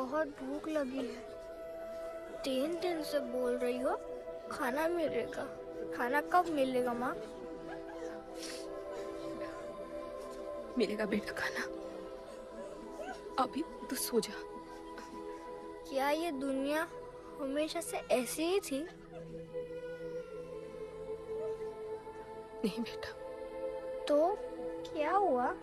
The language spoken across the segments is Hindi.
बहुत भूख लगी है। 3 दिन से बोल रही हो खाना मिलेगा। खाना कब मिलेगा माँ? मिलेगा बेटा खाना। अभी तो सो जा। क्या ये दुनिया हमेशा से ऐसी ही थी? नहीं बेटा। तो क्या हुआ?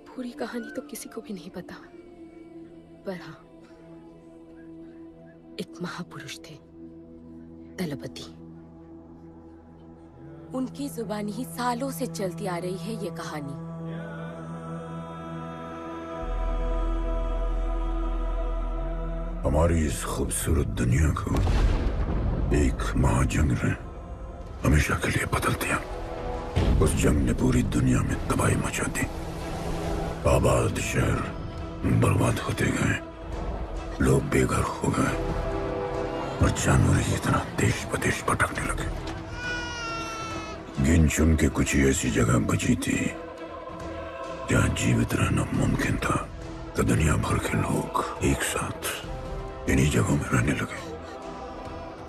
पूरी कहानी तो किसी को भी नहीं पता, पर हाँ, एक महापुरुष थे, दलपति। उनकी जुबानी ही सालों से चलती आ रही है ये कहानी। हमारी इस खूबसूरत दुनिया को एक महाजंग ने हमेशा के लिए बदल दिया। उस जंग ने पूरी दुनिया में तबाही मचा दी। आबाद शहर बर्बाद होते गए, लोग बेघर हो गए और जानवर की तरह देश प्रदेश भटकने लगे। गिन चुन के कुछ ही ऐसी जगह बची थी जहां जीवित रहना मुमकिन था। तो दुनिया भर के लोग एक साथ इन्हीं जगहों में रहने लगे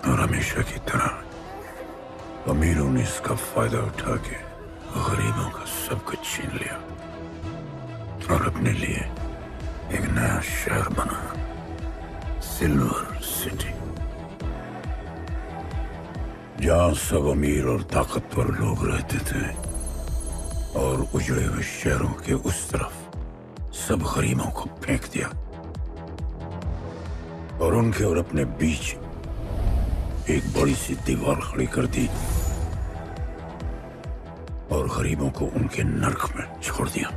और हमेशा की तरह अमीरों ने इसका फायदा उठा के गरीबों का सब कुछ छीन लिया और अपने लिए एक नया शहर बना, सिल्वर सिटी, जहां सब अमीर और ताकतवर लोग रहते थे और उजड़े हुए शहरों के उस तरफ सब गरीबों को फेंक दिया और उनके और अपने बीच एक बड़ी सी दीवार खड़ी कर दी और गरीबों को उनके नर्क में छोड़ दिया।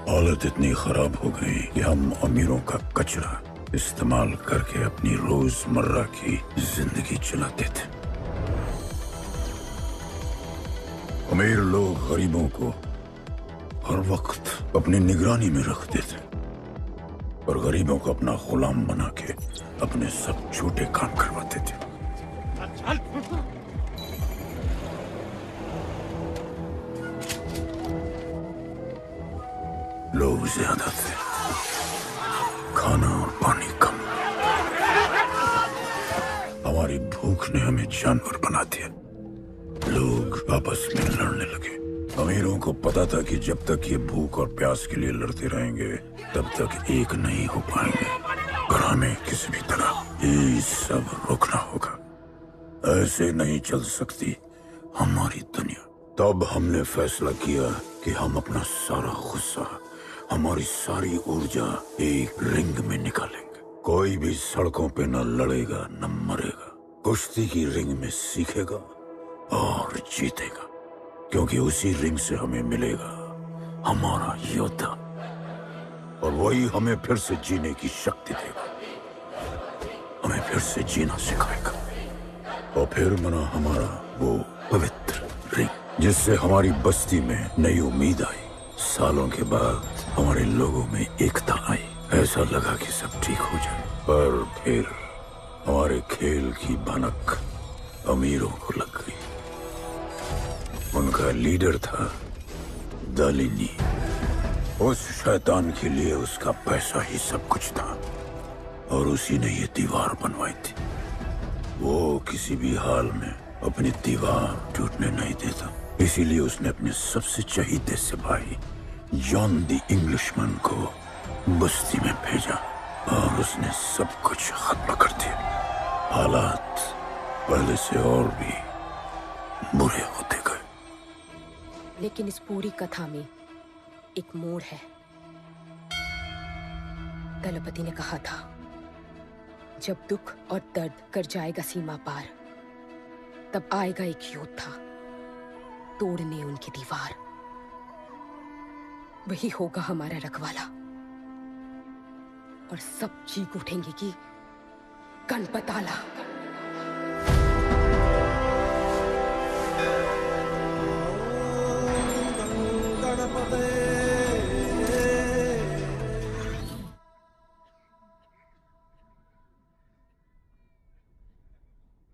हालत इतनी खराब हो गई कि हम अमीरों का कचरा इस्तेमाल करके अपनी रोजमर्रा की जिंदगी चलाते थे। अमीर लोग गरीबों को हर वक्त अपनी निगरानी में रखते थे और गरीबों को अपना गुलाम बना के अपने सब छोटे काम करवाते थे। लोग ज्यादा थे, खाना और पानी कम। हमारी भूख ने हमें जानवर बना दिया। लोग आपस में लड़ने लगे। अमीरों को पता था कि जब तक ये भूख और प्यास के लिए लड़ते रहेंगे तब तक एक नहीं हो पाएंगे और हमें किसी भी तरह ये सब रोकना होगा। ऐसे नहीं चल सकती हमारी दुनिया। तब हमने फैसला किया कि हम अपना सारा गुस्सा, हमारी सारी ऊर्जा एक रिंग में निकालेंगे। कोई भी सड़कों पे न लड़ेगा न मरेगा, कुश्ती की रिंग में सीखेगा और जीतेगा, क्योंकि उसी रिंग से हमें मिलेगा हमारा योद्धा और वही हमें फिर से जीने की शक्ति देगा, हमें फिर से जीना सिखाएगा। और फिर बना हमारा वो पवित्र रिंग, जिससे हमारी बस्ती में नई उम्मीद आई। सालों के बाद हमारे लोगों में एकता आई। ऐसा लगा कि सब ठीक हो जाए, पर फिर हमारे खेल की भनक अमीरों को लग गई। उनका लीडर था दालिनी। उस शैतान के लिए उसका पैसा ही सब कुछ था और उसी ने ये दीवार बनवाई थी। वो किसी भी हाल में अपनी दीवार टूटने नहीं देता, इसीलिए उसने अपने सबसे चहीते सिपाही जॉन द इंग्लिशमैन को बस्ती में भेजा और उसने सब कुछ खत्म कर दिया। हालात पहले से और भी बुरे होते गए। लेकिन इस पूरी कथा में एक मोड़ है। दलपति ने कहा था, जब दुख और दर्द कर जाएगा सीमा पार, तब आएगा एक योद्धा तोड़ने उनकी दीवार। वही होगा हमारा रखवाला और सब चीख उठेंगे कि गणपताला।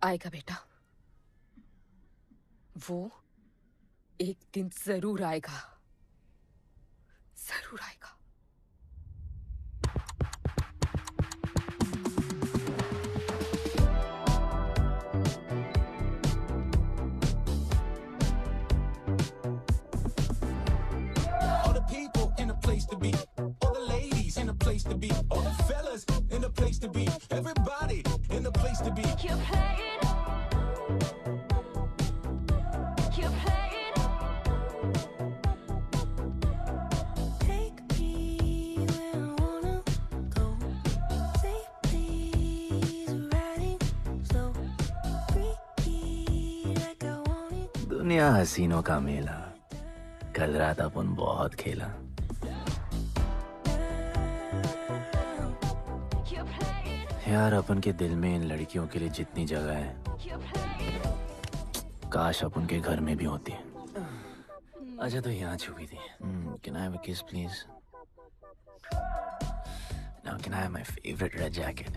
आएगा बेटा, वो एक दिन जरूर आएगा, जरूर आएगा। All the people in a place to be, all the ladies in a place to be, all the fellas in a place to be, everybody in a place to be. Keep playing. Keep playing. Take me where I wanna go. Safely's riding slow. Freaky like I want it. दुनिया हसीनों का मेला, कल रात अपन बहुत खेला। Keep playing. यार अपन के दिल में इन लड़कियों के लिए जितनी जगह है, Keep playing. काश अपन के घर में भी होती। अच्छा तो यहाँ छुपी थी। Can I have a kiss please? Now can I have my favorite red jacket?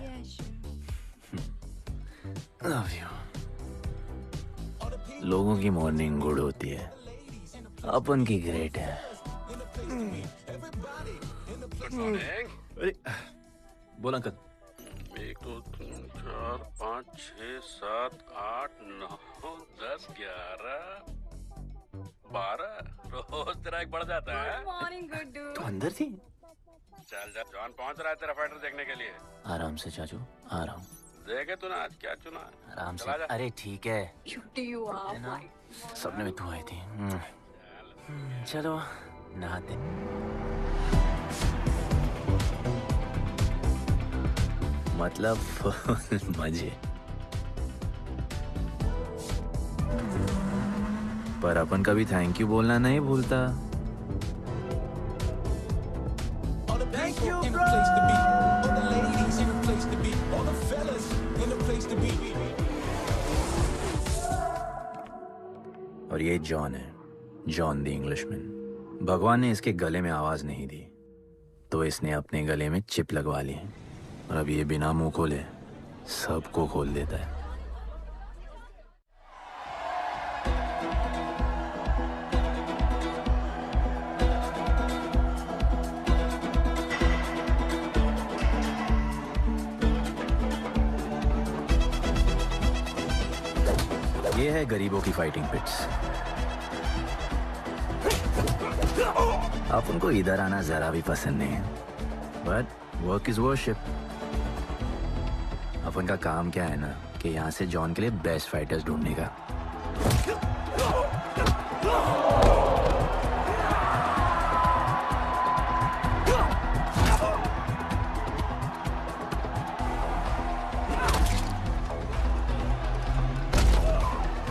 Love you. लोगों की मॉर्निंग गुड होती है, अपन की ग्रेट है। अरे बोल अंकल। 1 2 3 4 5 6 7 8 9 10 11 12 रोज तेरा एक बढ़ जाता है। मॉर्निंग गुड्डू। तो अंदर थी? चल जा, जॉन पहुंच रहा है तेरा फाइटर देखने के लिए। आराम से चाचू, आराम। देखे तूने आज क्या चुना है? आराम से। चला जा। अरे ठीक है, क्यूटी यू आर माय। सपने में तू आई थी। चलो नहाते। मतलब फुल मजे। पर अपन कभी थैंक यू बोलना नहीं भूलता। All the people in a place to be, all the ladies in a place to be, all the fellas in a place to be. और ये जॉन है, जॉन द इंग्लिशमैन। भगवान ने इसके गले में आवाज नहीं दी, तो इसने अपने गले में चिप लगवा ली, और अब ये बिना मुंह खोले सबको खोल देता है। ये है गरीबों की फाइटिंग पिट्स। आप उनको इधर आना जरा भी पसंद नहीं है, बट वर्क इज वर्शिप। अपन का काम क्या है ना कि यहाँ से जॉन के लिए बेस्ट फाइटर्स ढूंढने का।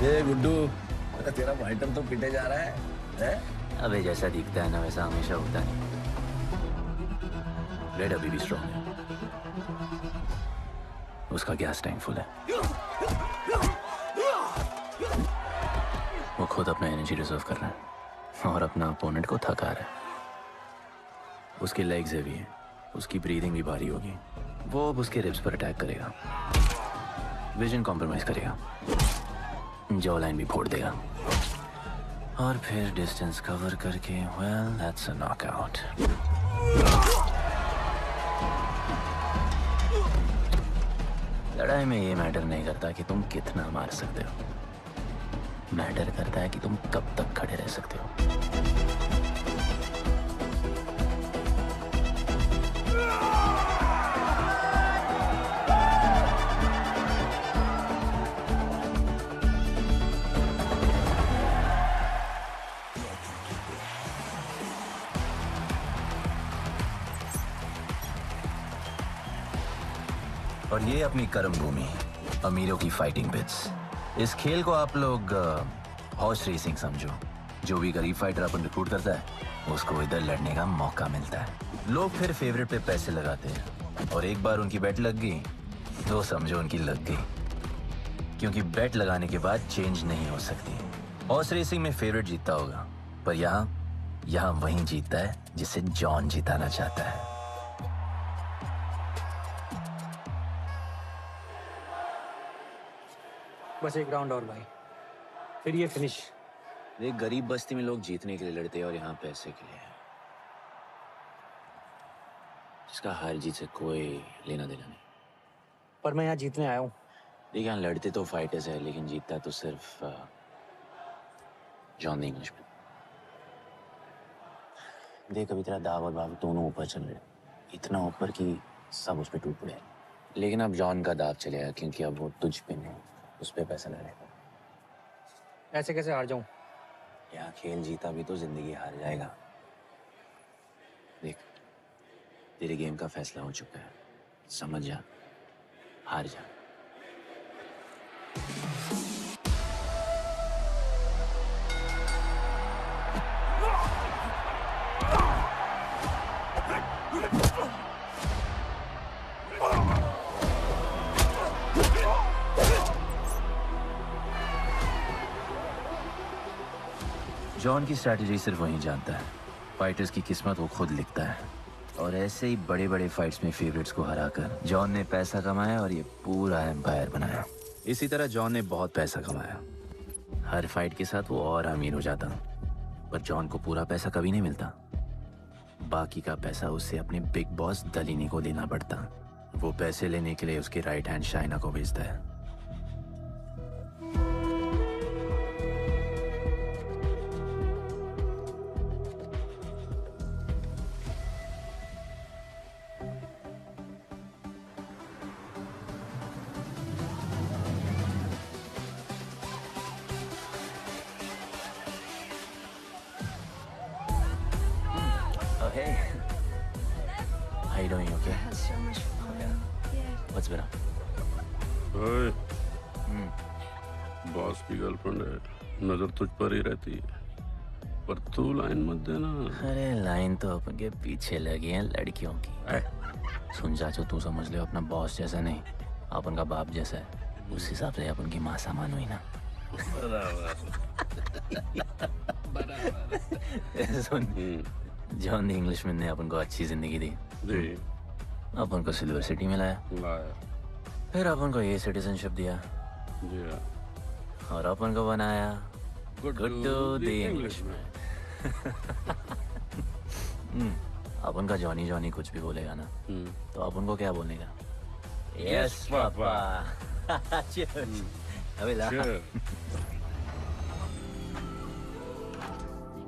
ये गुड्डू, तेरा फाइटर तो पिटे जा रहा है? अबे जैसा दिखता है ना वैसा हमेशा होता नहीं। ब्लेड अभी भी स्ट्रॉन्ग है, उसका गैस टैंक फुल है। वो खुद अपना एनर्जी रिजर्व कर रहा है और अपना अपोनेंट को थका रहा है। उसकी लेग्स हेवी है, उसकी ब्रीदिंग भी भारी होगी। वो अब उसके रिब्स पर अटैक करेगा, विजन कॉम्प्रोमाइज करेगा, जॉ लाइन भी फोड़ देगा, और फिर डिस्टेंस कवर करके वेल दैट्स अ नॉकआउट। लड़ाई में ये मैटर नहीं करता कि तुम कितना मार सकते हो, मैटर करता है कि तुम कब तक खड़े रह सकते हो। और ये अपनी कर्म भूमि, अमीरों की फाइटिंग पिट्स। इस खेल को आप लोग हॉर्स रेसिंग समझो। जो भी गरीब फाइटर अपन रिक्रूट करता है उसको इधर लड़ने का मौका मिलता है। लोग फिर फेवरेट पे पैसे लगाते हैं, और एक बार उनकी बेट लग गई तो समझो उनकी लग गई, क्योंकि बेट लगाने के बाद चेंज नहीं हो सकती। हॉर्स रेसिंग में फेवरेट जीतता होगा, पर यहाँ वही जीतता है जिसे जॉन जिताना चाहता है। बस एक राउंड और भाई, फिर ये फिनिश। एक गरीब बस्ती में लोग जीतने के लिए लड़ते हैं और यहाँ पैसे के लिए, जिसका हार जीत से कोई लेना देना नहीं। पर मैं यहाँ जीतने आया हूँ। देख, यहाँ लड़ते तो फाइटर्स है, लेकिन जीतता तो सिर्फ जॉन द इंग्लिशमैन। देख, अभी तेरा दाव और बाव दोनों ऊपर चल रहे, इतना ऊपर कि सब उस पर टूट पड़े। लेकिन अब जॉन का दाव चलेगा, क्योंकि अब वो तुझ पे नहीं, उस पे पैसा लड़ेगा। ऐसे कैसे हार जाऊँ? यहाँ खेल जीता भी तो जिंदगी हार जाएगा। देख, तेरे गेम का फैसला हो चुका है, समझ जा, हार जा। जॉन की स्ट्रैटेजी सिर्फ वही जानता है, फाइटर्स की किस्मत वो खुद लिखता है। और ऐसे ही बड़े बड़े फाइट्स में फेवरेट्स को हराकर जॉन ने पैसा कमाया और ये पूरा एम्पायर बनाया। इसी तरह जॉन ने बहुत पैसा कमाया, हर फाइट के साथ वो और अमीर हो जाता। पर जॉन को पूरा पैसा कभी नहीं मिलता, बाकी का पैसा उसे अपने बिग बॉस दलीनी को देना पड़ता। वो पैसे लेने के लिए उसके राइट हैंड शाइना को भेजता है। Hey, how you doing? Okay. So much fun. Yeah. What's been up? ओए, बॉस की गर्लफ्रेंड है, नजर तुझ पर ही रहती है, पर तू लाइन मत देना। अरे लाइन तो अपन के पीछे लगी है लड़कियों की। सुन चाचू, तू समझ ले अपना बॉस जैसा नहीं, अपन का बाप जैसा है। उस हिसाब से अपन की माँ सामान हुई ना। सुन, जॉन द इंग्लिशमैन ने अपन को अच्छी जिंदगी दी, अपन को सिल्वर सिटी में लाया, फिर अपन को ये सिटीजनशिप दिया, और अपन को बनाया गुड्डू द इंग्लिशमैन। अपन का जॉनी जॉनी कुछ भी बोलेगा ना, तो अपन को क्या बोलने का? Yes papa. अबे ला।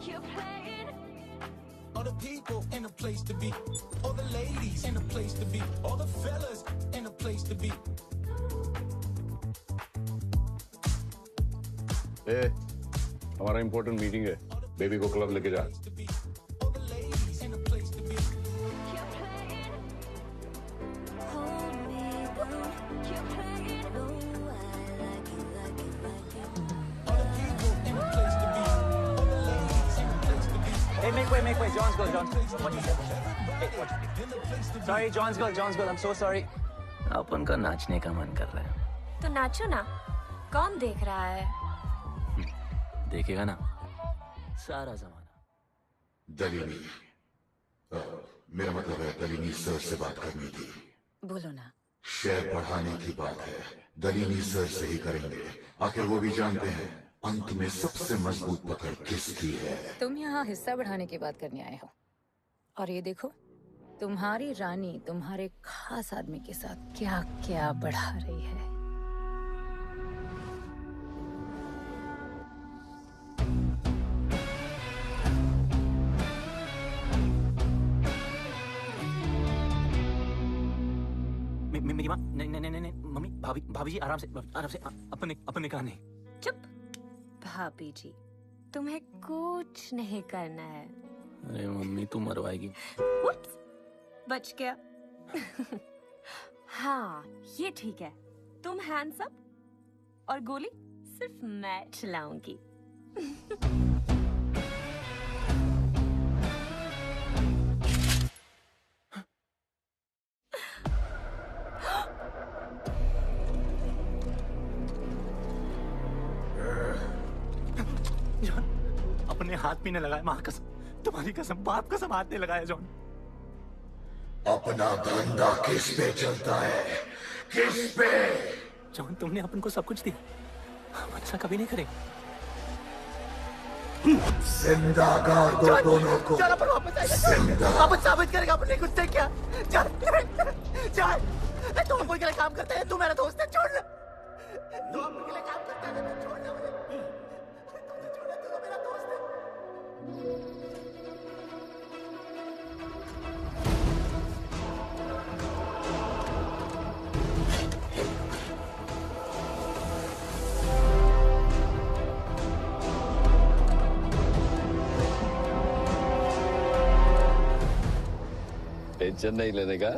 You're playing. All the people in a place to be. All the ladies in a place to be. All the fellas in a place to be. हमारा इम्पोर्टेंट मीटिंग है, बेबी को क्लब लेके जा। All the ladies in a place to be. You're playing. Hold me down. You're playing. No, I like it, like it, like it. All the people in a place to be. All the ladies in a place to be. Hey, make way. John's girl, John. What you said? Hey, what? Sorry, John's girl. I'm so sorry. अपन का नाचने का मन कर रहा है। तो नाचो ना, कौन देख रहा है? देखेगा ना सारा जमाना। दलीनी, मेरा मतलब है दलीनी सर से बात करनी थी। बोलो ना। शेयर बढ़ाने की बात है, दलीनी सर से ही करेंगे। आखिर वो भी जानते हैं अंत में सबसे मजबूत पकड़ किसकी है। तुम यहाँ हिस्सा बढ़ाने की बात करने आए हो, और ये देखो तुम्हारी रानी तुम्हारे खास आदमी के साथ क्या क्या बढ़ा रही है। मेरी माँ, नहीं, मम्मी, भाभी जी, आराम से, अपन ने कहा नहीं। चुप। भाभी जी, तुम्हें कुछ नहीं करना है। अरे मम्मी, तू मरवाएगी। Oops, बच गया। हाँ, ये ठीक है। तुम हैंड्स अप और गोली सिर्फ मैं चलाऊंगी। जॉन, अपने हाथ पीने लगाया, माँ कसम, तुम्हारी कसम, बाप कसम, हाथ नहीं लगाया जॉन। अपना धंधा किस पे चलता है, किस पे? जॉन, तुमने अपन को सब कुछ दिया, हम ऐसा कभी नहीं करेंगे। जिंदा गाड़ दो दोनों को। चल अपन वापस आएगा। अपन साबित करेगा अपने कुत्ते क्या। चल चल। तू अपन के लिए काम करता है, तू मेरा दोस्त है, छोड़ ना। तू अपन के लिए काम करता है, तू छोड़ ना मुझे। तू छोड़ ना, तू तो मेरा दोस्त है। टेंशन नहीं लेने का,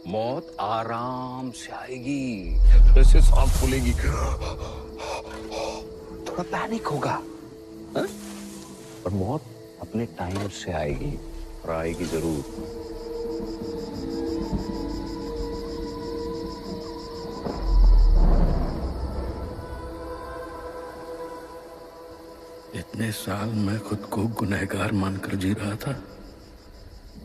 मौत आराम से आएगी, ऐसे सांस फूलेगी, थोड़ा पैनिक होगा, हा? पर मौत अपने टाइम से आएगी और आएगी जरूर। इतने साल मैं खुद को गुनहगार मानकर जी रहा था।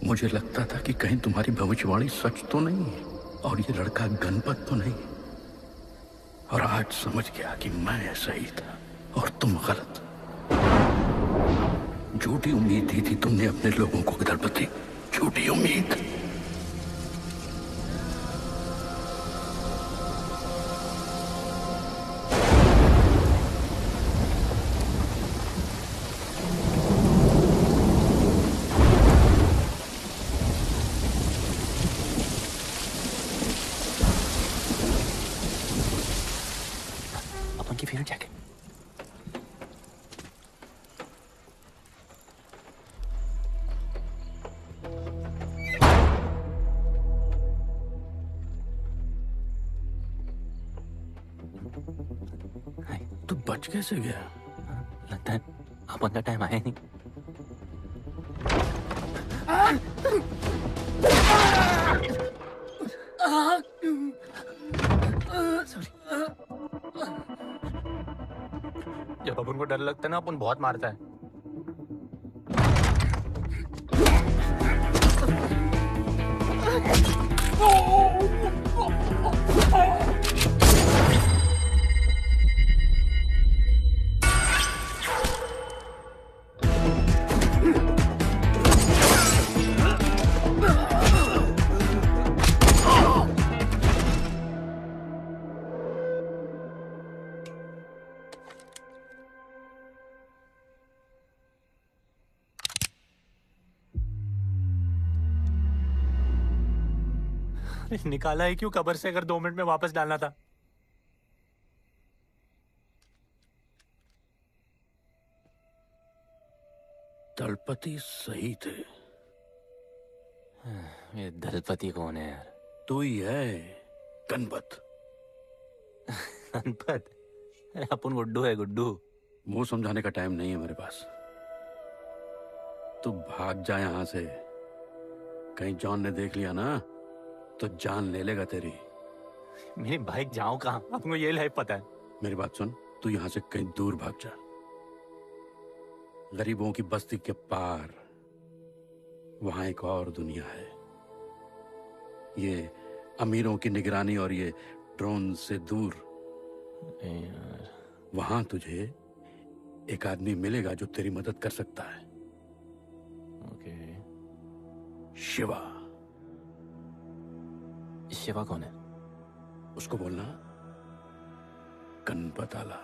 मुझे लगता था कि कहीं तुम्हारी भविष्यवाणी सच तो नहीं है और ये लड़का गणपत तो नहीं। और आज समझ गया कि मैं सही था और तुम गलत। झूठी उम्मीद दी थी तुमने अपने लोगों को गदरपति, झूठी उम्मीद। अपन की फेवरेट जैकेट। तू बच कैसे गया? लगता है अपन का टाइम आया नहीं। जब अपन को डर लगता है ना, अपन बहुत मारता है। निकाला है क्यों कब्र से, अगर 2 मिनट में वापस डालना था। दलपति सही थे। ये दलपति कौन है यार? तू ही है गणपत। गणपत? अरे अपन गुड्डू है, गुड्डू। वो समझाने का टाइम नहीं है मेरे पास। तू भाग जा यहां से। कहीं जॉन ने देख लिया ना तो जान ले लेगा तेरी। मेरी बाइक जाऊं कहाँ? आपको ये लाइफ पता है। मेरी बात सुन, तू यहां से कहीं दूर भाग जा। गरीबों की बस्ती के पार वहां एक और दुनिया है। ये अमीरों की निगरानी और ये ड्रोन से दूर। वहां तुझे एक आदमी मिलेगा जो तेरी मदद कर सकता है। ओके। शिवा। शिवा कौन है? उसको बोलना गणपत आला।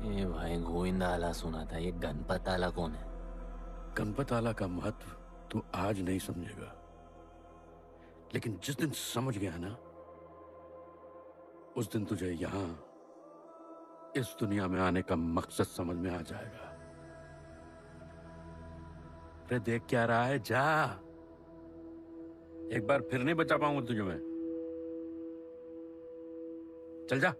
ये भाई गोविंदा आला सुना था, ये गणपत आला कौन है? गणपत आला का महत्व तू आज नहीं समझेगा, लेकिन जिस दिन समझ गया ना, उस दिन तुझे यहां इस दुनिया में आने का मकसद समझ में आ जाएगा। अरे देख क्या रहा है, जा। एक बार फिर नहीं बचा पाऊंगा तुझे मैं। चल जा।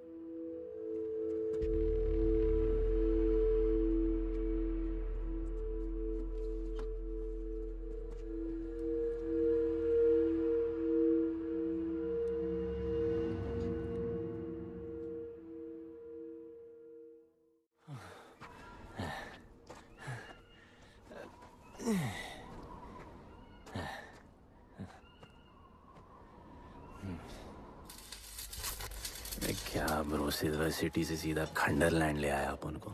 क्या ब्रो सिल्वर सिटी से सीधा खंडरलैंड ले आया अपन को।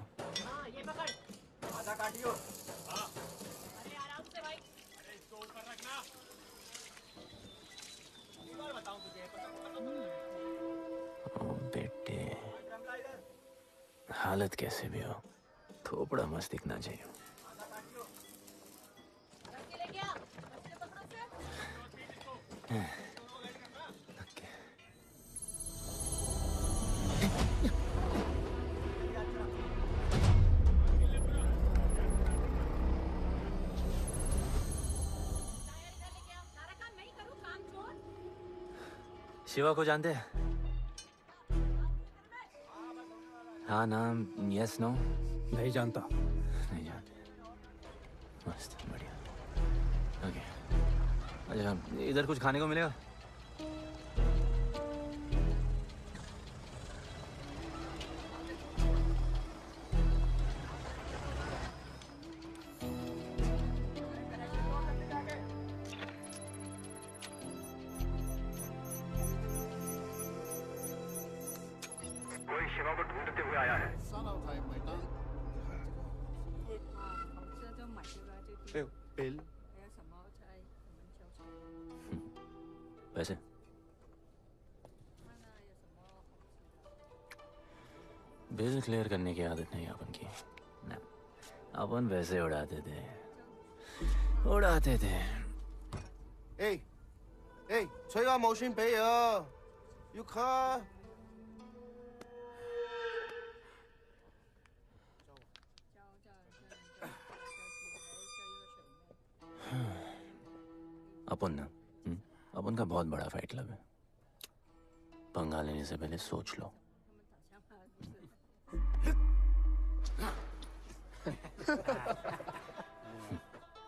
ओ बेटे, हालत कैसे भी हो, थोपड़ा मस्त दिखना चाहिए। शिवा को जानते हैं? हाँ नाम, यस नो? नहीं जानता। नहीं जानते। मस्त, बढ़िया। ओके, अच्छा इधर कुछ खाने को मिलेगा? शिवा को ढूंढते हुए आया है। बिल पैसे? बिल क्लियर करने की आदत नहीं अपन की ना, अपन वैसे उड़ाते थे। Hey, hey， 吹個無線俾啊，要卡。 अपन ना, अपन का बहुत बड़ा फाइट क्लब है। पंगा लेने से पहले सोच लो।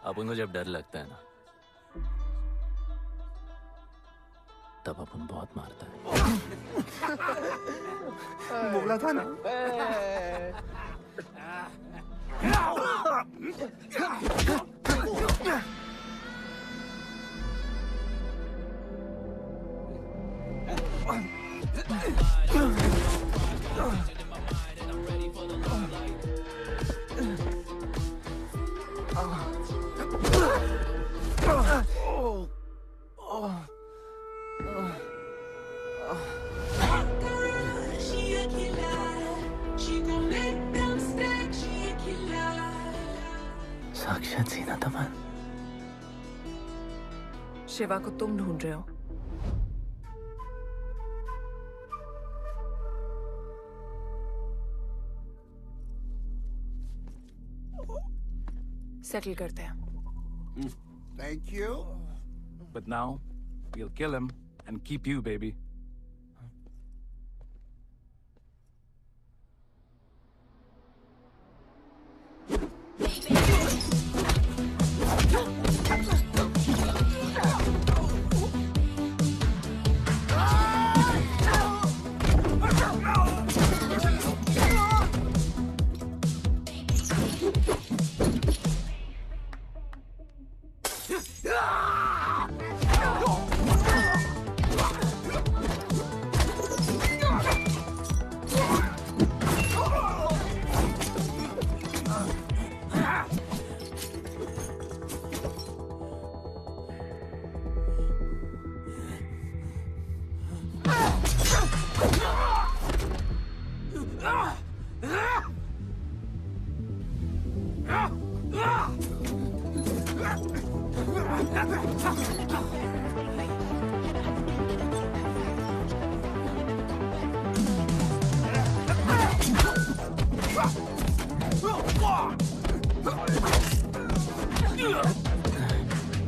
अपन को जब डर लगता है ना, तब अपन बहुत मारता है। बोला था ना। साक्षात सीना तमन। शिवा को तुम ढूंढ रहे हो? सेटल करते हैं। Thank you. But now, we'll kill him and keep you, baby.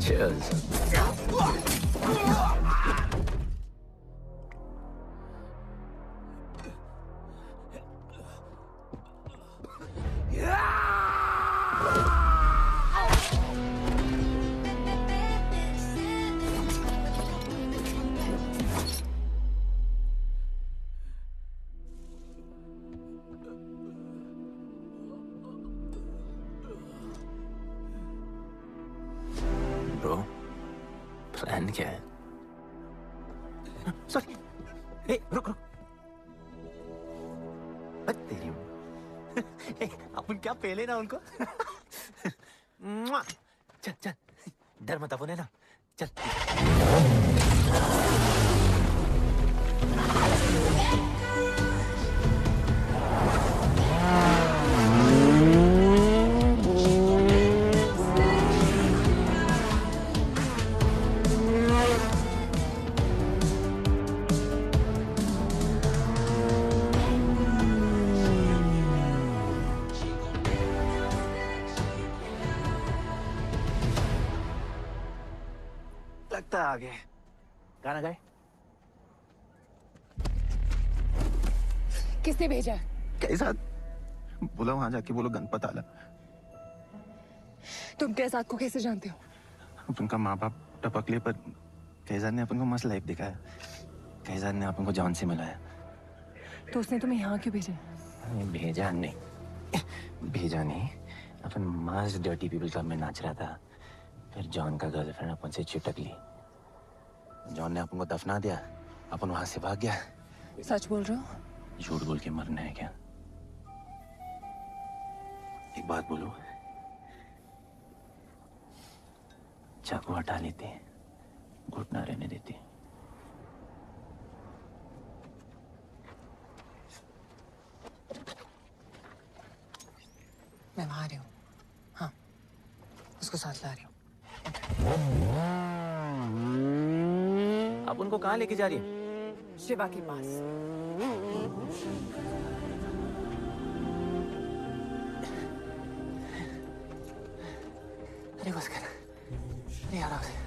Cheers. Bro, plan क्या है? Sorry. Hey, रुक रुक। अपन क्या पहले ना उनको। मुआ। चल चल, डर मत अपन है ना, चल। लगता है आगे गाना गाए। किसने भेजा है? कैसा बोला, वहां जाके बोलो गणपत आला। तुम कैसाद को कैसे जानते हो? उनका माँ बाप टपकले पर कैसाद ने अपन को मस्त लाइफ दिखाया। कैसाद ने अपन को जॉन से मिलाया। तो उसने तुम्हें यहाँ क्यों भेजा? भेजा नहीं, अपन मस्त डर्टी पीपल क्लब में नाच रहा था। फिर जॉन का गर्लफ्रेंड अपन से चिपक ली। जॉन ने अपन को दफना दिया, अपन वहां से भाग गया। सच बोल रहे हो? झूठ बोल के मरना है क्या? एक बात बोलूं, चाकू हटा लेते, घुटना रहने देते। मैं वहां आ रही हूँ। हाँ, उसको साथ ला रही हूँ। आप उनको कहाँ लेके जा रही हैं? शिवा के पास। अरे बस कर, अरे आराम से।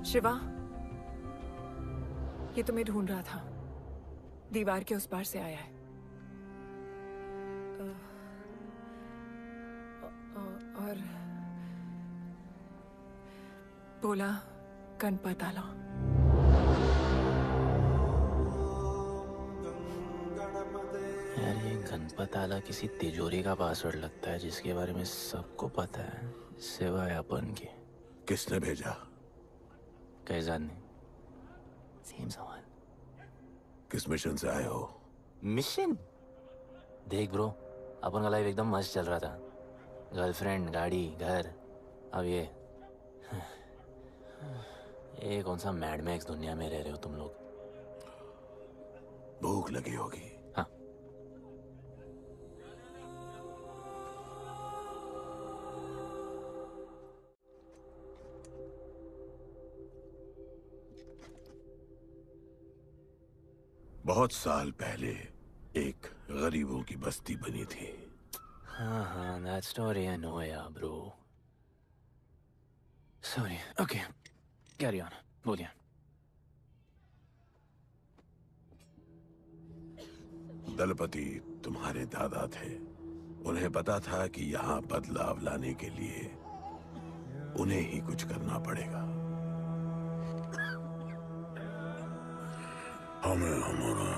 शिवा, ये तुम्हें ढूंढ रहा था। दीवार के उस पार से आया है। और बोला गणपत आला। यार ये गणपत आला किसी तिजोरी का पासवर्ड लगता है जिसके बारे में सबको पता है सिवाय अपन के। किसने भेजा? कैसाद ने। सेम सवाल। किस मिशन से आए हो? मिशन? देख ब्रो, अपन का लाइफ एकदम मस्त चल रहा था। गर्लफ्रेंड, गाड़ी, घर। अब ये कौन सा मैड मैक्स दुनिया में रह रहे हो तुम लोग। भूख लगी होगी। हाँ। बहुत साल पहले एक गरीबों की बस्ती बनी थी। हाँ, that story I know, yeah, bro. Sorry. Okay, carry on. बोलिए। दलपति तुम्हारे दादा थे। उन्हें पता था कि यहाँ बदलाव लाने के लिए उन्हें ही कुछ करना पड़ेगा। हमें हमारा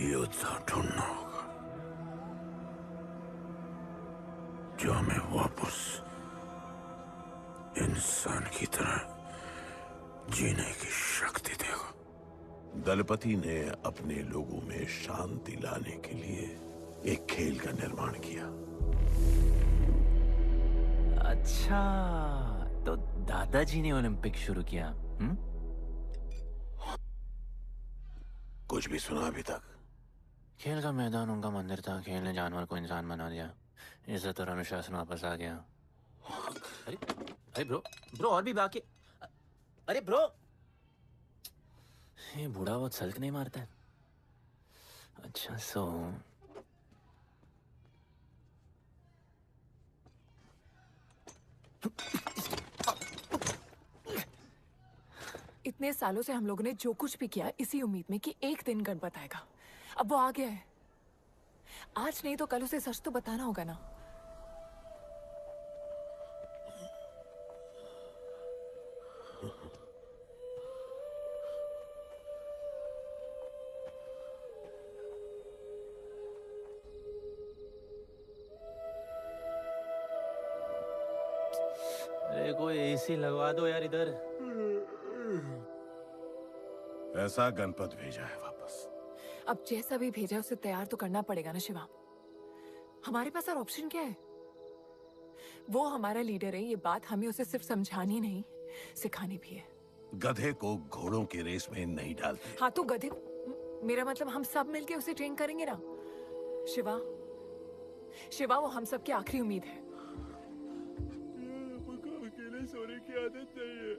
योद्धा ढूंढना होगा जो हमें वापस इंसान की तरह जीने की शक्ति देगा। दलपति ने अपने लोगों में शांति लाने के लिए एक खेल का निर्माण किया। अच्छा, तो दादाजी ने ओलंपिक शुरू किया। कुछ भी सुना अभी तक? खेल का मैदान उनका मंदिर था। खेल ने जानवर को इंसान बना दिया। इज्जत और अनुशासन वापस आ गया। अरे ब्रो और भी बाकी। अरे ब्रो, ये बूढ़ा बहुत सल्क नहीं मारता है। अच्छा इतने सालों से हम लोगों ने जो कुछ भी किया इसी उम्मीद में कि एक दिन गणपत आएगा। अब वो आ गया है। आज नहीं तो कल उसे सच तो बताना होगा ना। कोई एसी लगवा दो यार इधर। ऐसा गणपत भेजा है वापस। अब जैसा भी भेजा उसे तैयार तो करना पड़ेगा ना शिवा। हमारे पास और ऑप्शन क्या है? वो हमारा लीडर है, ये बात हमें उसे सिर्फ समझानी नहीं सिखानी भी है। गधे को घोड़ों की रेस में नहीं डालते। हाँ तो गधे, मेरा मतलब हम सब मिलके उसे ट्रेन करेंगे ना। शिवा, शिवा वो हम सब की आखिरी उम्मीद है। मुझको अकेले सोने की आदत नहीं है।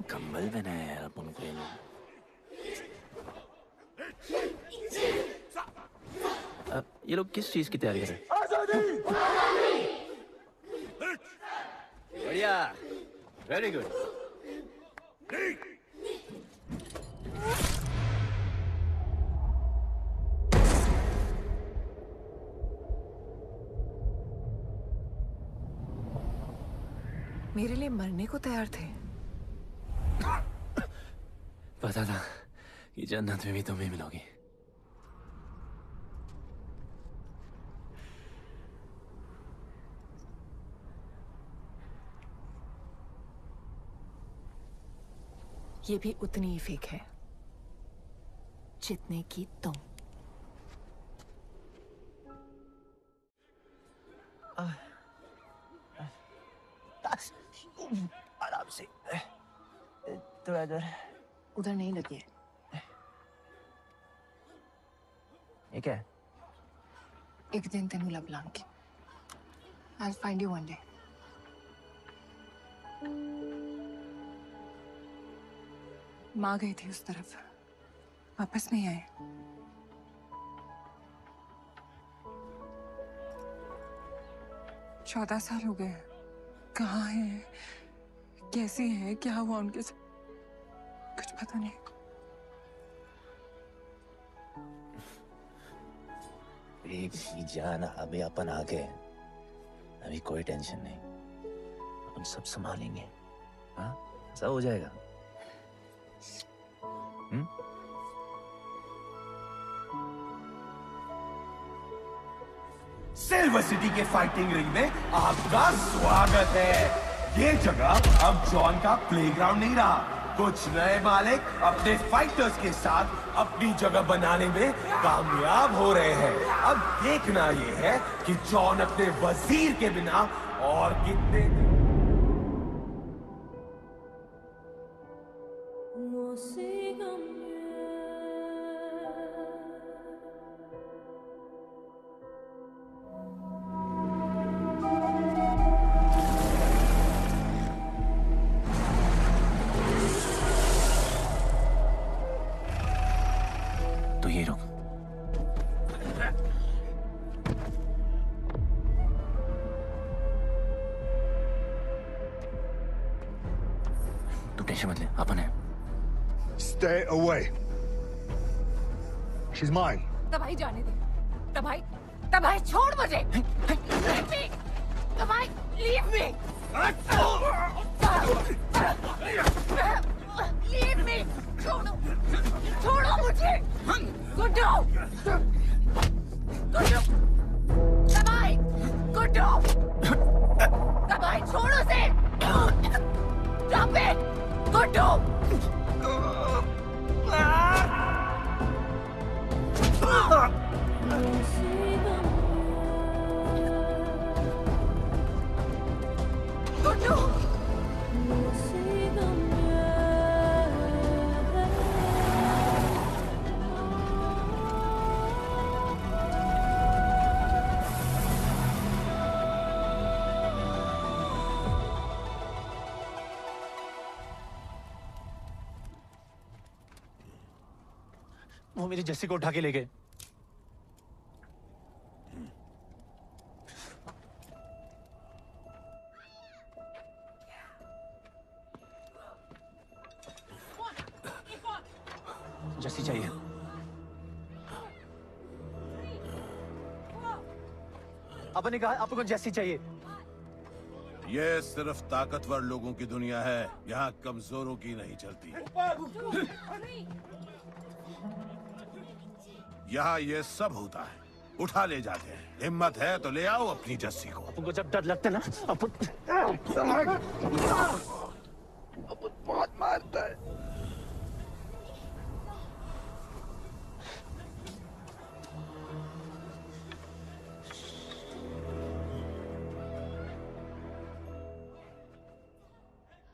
कंबल बनाया यार अपन को ये लोग। ये लोग किस चीज की तैयारी कर रहे हैं? बढ़िया, वेरी गुड। मेरे लिए मरने को तैयार थे। पता था कि जन्नत में भी तुम ही मिलोगी। ये भी उतनी ही फेक है जितने की तुम। आराम से थोड़ा इधर। उधर नहीं लगी है। ये क्या है? एक दिन तेनू लब Langi. I'll find you one day. माँ गई थी उस तरफ, वापस नहीं आए। चौदह साल हो गए। कहाँ है, कैसी है, क्या हुआ उनके साथ, कुछ पता नहीं। बेबी जान, अभी अपन आ गए, अभी कोई टेंशन नहीं, अपन सब संभालेंगे। हाँ, सब हो जाएगा। सिल्वर सिटी के फाइटिंग रिंग में आपका स्वागत है। ये जगह अब जॉन का प्लेग्राउंड नहीं रहा। कुछ नए मालिक अपने फाइटर्स के साथ अपनी जगह बनाने में कामयाब हो रहे हैं। अब देखना ये है कि जॉन अपने वजीर के बिना और कितने तो ये रुक। तू टेंशन मत ले, अपन है। Stay away. She's mine. तबाही जाने दे। तबाही, तबाही छोड़ मुझे। Leave me. तबाही, leave me. Leave me. छोड़ो, छोड़ो मुझे। गुड्डू, गुड्डू, तबाही, गुड्डू, तबाही छोड़ो से। Stop it, Guddu. गुड्डू। वो मेरी जस्सी को उठा के ले गए। जस्सी चाहिए। अपन ने कहा आपको जस्सी चाहिए। ये सिर्फ ताकतवर लोगों की दुनिया है, यहाँ कमजोरों की नहीं चलती। यहाँ ये सब होता है। उठा ले जाते हैं। हिम्मत है तो ले आओ अपनी जस्सी को। तुमको जब डर लगता है ना अपन बहुत मारता है।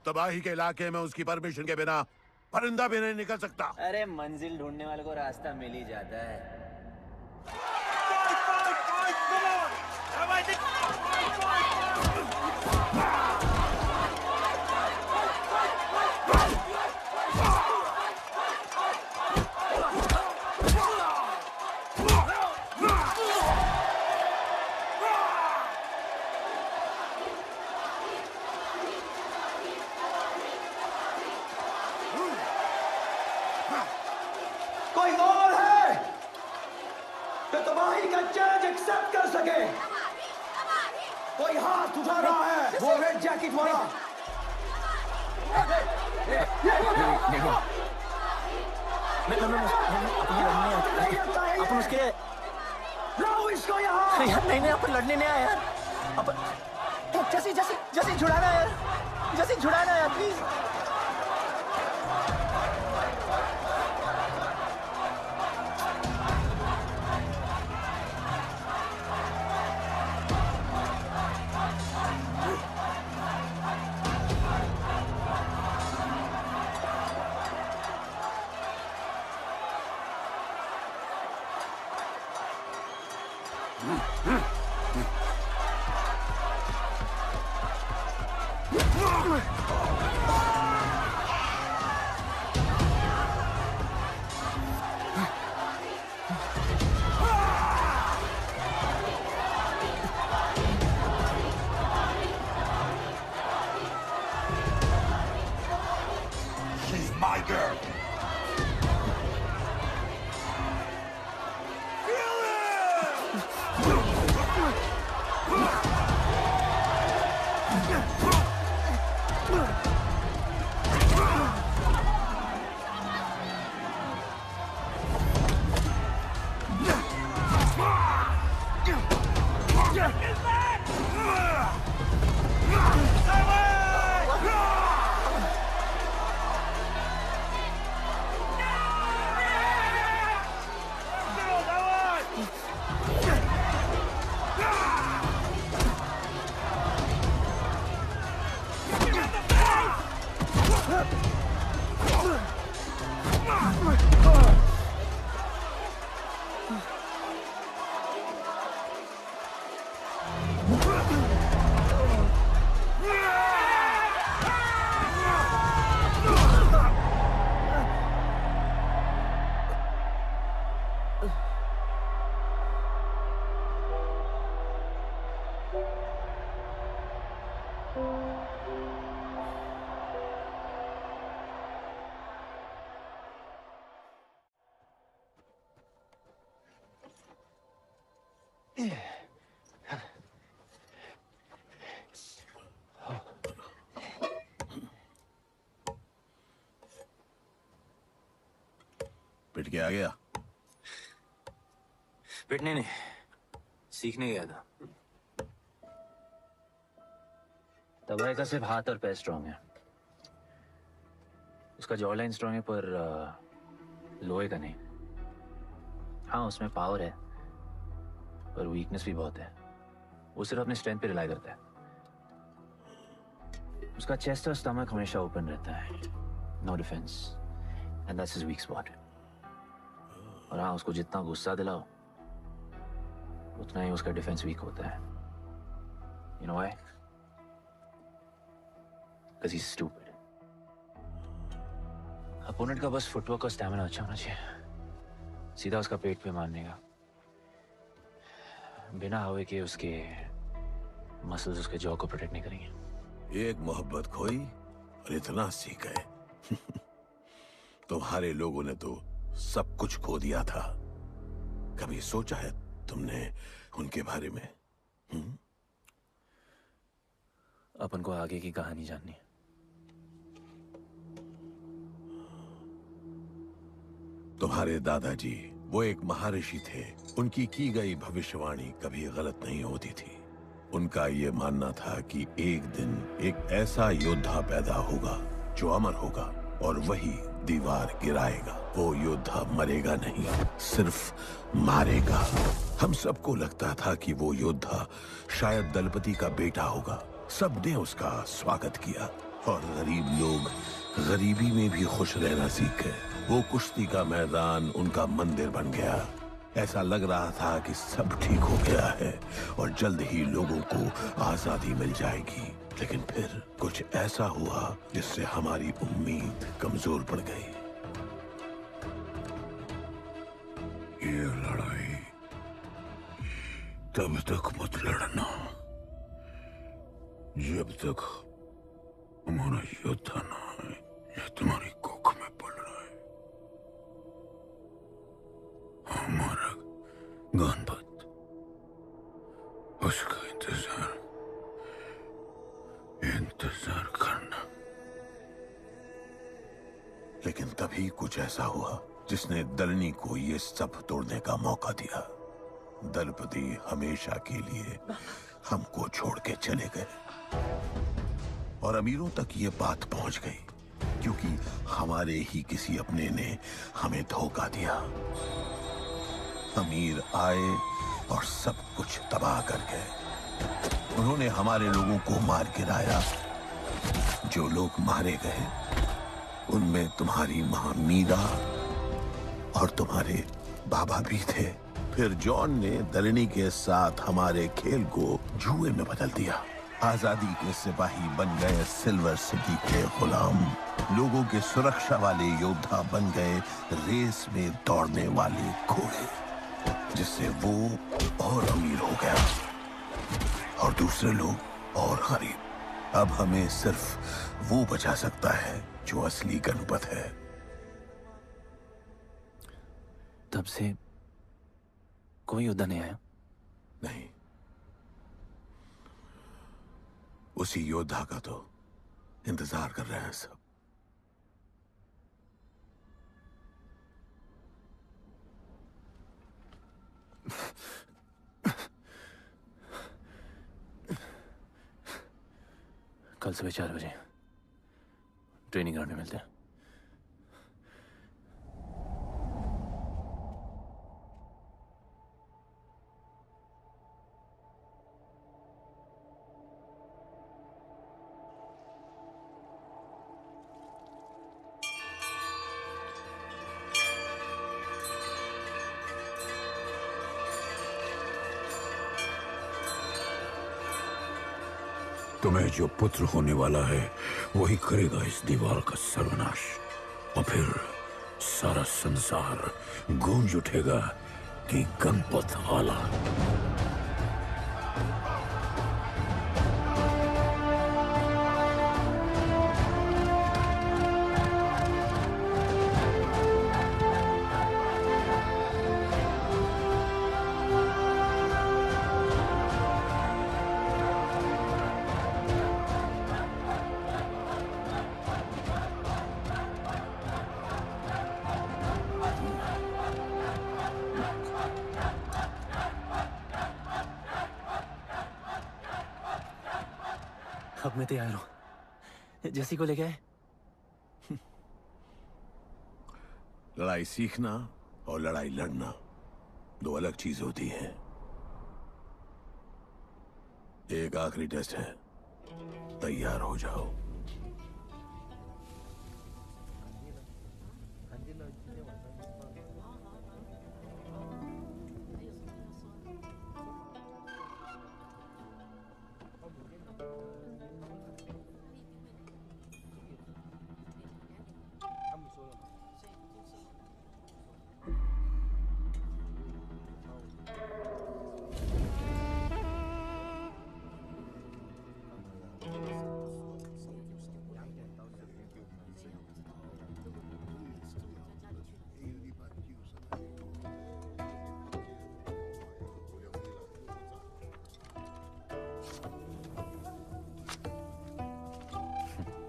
तबाही के इलाके में उसकी परमिशन के बिना परिंदा भी नहीं निकल सकता। अरे मंजिल ढूंढने वाले को रास्ता मिल ही जाता है। कोई और है जो तबाही का चैलेंज एक्सेप्ट कर सके? कोई हाथ उठा रहा है? वो रेड जैकेट वाला। अपन उसके लाओ इसको यहाँ। यार नहीं अपन लड़ने नहीं आया यार। अपन जैसी जैसी जैसी छुड़ाना यार, जैसी छुड़ाना यार प्लीज। She's my girl. पिट के आ गया? पिटने नहीं, सीखने गया था। तबाही का सिर्फ हाथ और पैर स्ट्रांग है, उसका जॉ लाइन स्ट्रांग है, पर लोहे का नहीं। हाँ उसमें पावर है, पर वीकनेस भी बहुत है। वो सिर्फ अपने स्ट्रेंथ पे रिलाई करता है। उसका चेस्ट और स्टमक हमेशा ओपन रहता है, no defence, and that's his weak spot. और हाँ उसको जितना गुस्सा दिलाओ उतना ही उसका डिफेंस वीक होता है। You know why? Because he's stupid. Opponent का बस फुटवर्क और स्टैमिना अच्छा होना चाहिए, सीधा उसका पेट पे मारने का, बिना हवा के उसके मसल्स उसके जॉ को प्रोटेक्ट नहीं करेंगे। एक मोहब्बत खोई और इतना सीख गए। तुम्हारे लोगों ने तो सब कुछ खो दिया था। कभी सोचा है तुमने उनके बारे में? अपन को आगे की कहानी जाननी है। तुम्हारे दादाजी वो एक महर्षि थे। उनकी की गई भविष्यवाणी कभी गलत नहीं होती थी। उनका ये मानना था कि एक दिन एक ऐसा योद्धा पैदा होगा जो अमर होगा और वही दीवार गिराएगा। वो योद्धा मरेगा नहीं, सिर्फ मारेगा। हम सबको लगता था कि वो योद्धा शायद दलपति का बेटा होगा। सबने उसका स्वागत किया और गरीब लोग गरीबी में भी खुश रहना सीख गए। वो कुश्ती का मैदान उनका मंदिर बन गया। ऐसा लग रहा था कि सब ठीक हो गया है और जल्द ही लोगों को आजादी मिल जाएगी। लेकिन फिर कुछ ऐसा हुआ जिससे हमारी उम्मीद कमजोर पड़ गई। ये लड़ाई तब तक मत लड़ना जब तक हमारा योद्धा ना है या तुम्हारी कोख में पल रहा है। हमारा गणपत, उसका इंतजार करना। लेकिन तभी कुछ ऐसा हुआ जिसने दलनी को ये सब तोड़ने का मौका दिया। दलपति हमेशा के लिए हमको छोड़ के चले गए और अमीरों तक ये बात पहुंच गई क्योंकि हमारे ही किसी अपने ने हमें धोखा दिया। अमीर आए और सब कुछ तबाह कर गए। उन्होंने हमारे लोगों को मार गिराया। जो लोग मारे गए उनमें तुम्हारी मां मीरा और तुम्हारे बाबा भी थे। फिर जॉन ने दलनी के साथ हमारे खेल को जुए में बदल दिया। आजादी के सिपाही बन गए सिल्वर सिटी के गुलाम। लोगों के सुरक्षा वाले योद्धा बन गए रेस में दौड़ने वाले घोड़े, जिससे वो और अमीर हो गया और दूसरे लोग और गरीब। अब हमें सिर्फ वो बचा सकता है जो असली गणपत है। तब से कोई योद्धा नहीं आया? नहीं, उसी योद्धा का तो इंतजार कर रहे हैं सब। कल सुबह 4 बजे ट्रेनिंग ग्राउंड में मिलते हैं। तुम्हें जो पुत्र होने वाला है वही करेगा इस दीवार का सर्वनाश। और फिर सारा संसार गूंज उठेगा कि गणपत आला। अब मैं तैयार हूं। जैसी को लेके आए। लड़ाई सीखना और लड़ाई लड़ना दो अलग चीज होती है। एक आखिरी टेस्ट है, तैयार हो जाओ।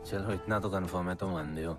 चलो इतना तो कंफर्म है तो मान दो।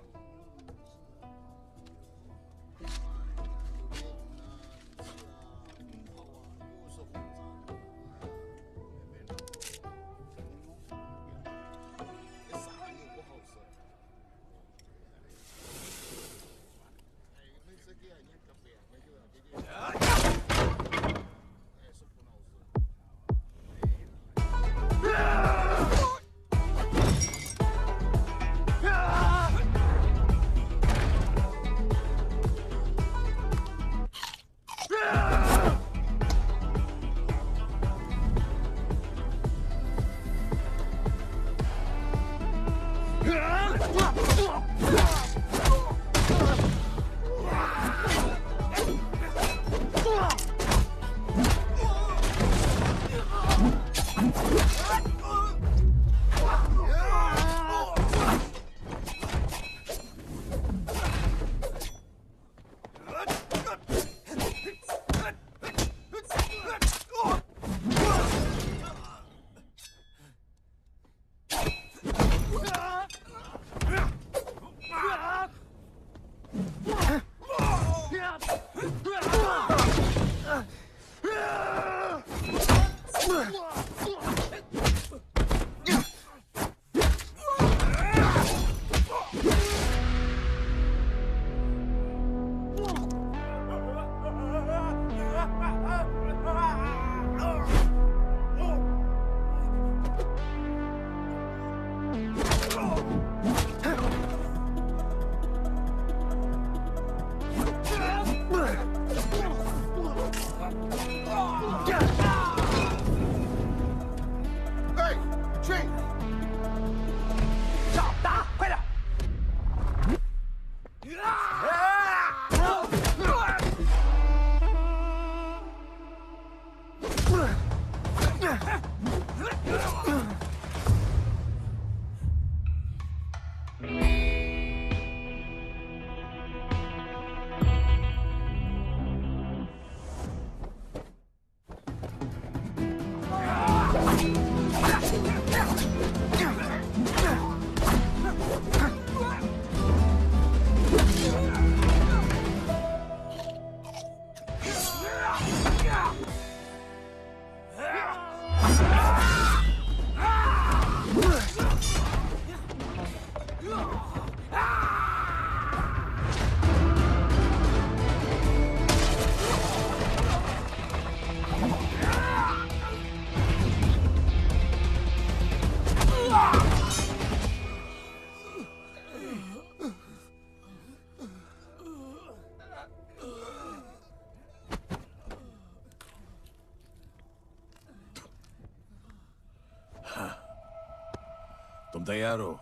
तुम तैयार हो?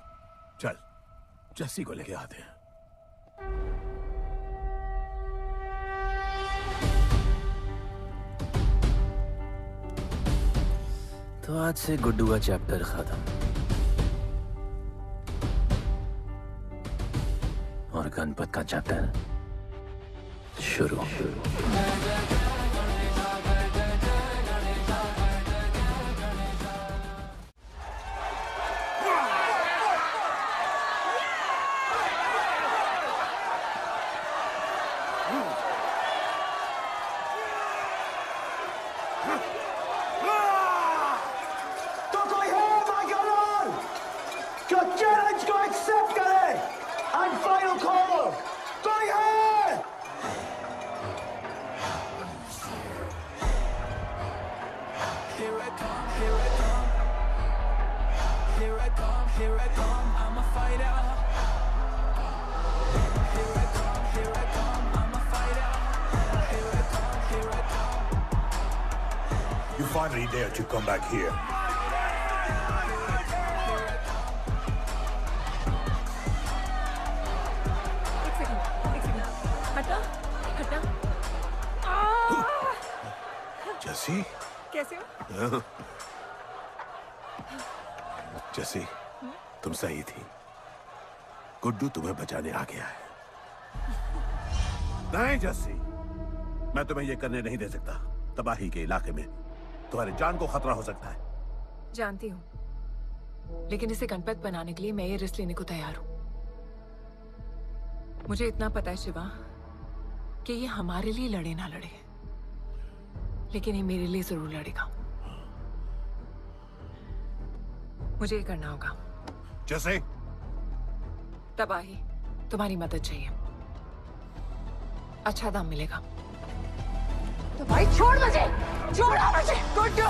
चल जस्सी को लेके आते हैं। तो आज से गुड्डू का चैप्टर खत्म और गणपत का चैप्टर शुरू। You finally dare to come back here. हटा हटा। जस्सी कैसे हो? जस्सी तुम सही थी। गुड्डू तुम्हें बचाने आ गया है। नहीं जस्सी, मैं तुम्हें ये करने नहीं दे सकता। तबाही के इलाके में तुम्हारी जान को खतरा हो सकता है। जानती हूँ, लेकिन इसे गणपत बनाने के लिए मैं ये रिस्क लेने को तैयार हूँ। मुझे इतना पता है शिवा कि ये हमारे लिए लड़े ना लड़े, लेकिन ये मेरे लिए जरूर लड़ेगा। मुझे ये करना होगा। जैसे तबाही, तुम्हारी मदद चाहिए। अच्छा दाम मिलेगा। तो भाई छोड़ मुझे, छोड़ो मुझे, गुड्डू।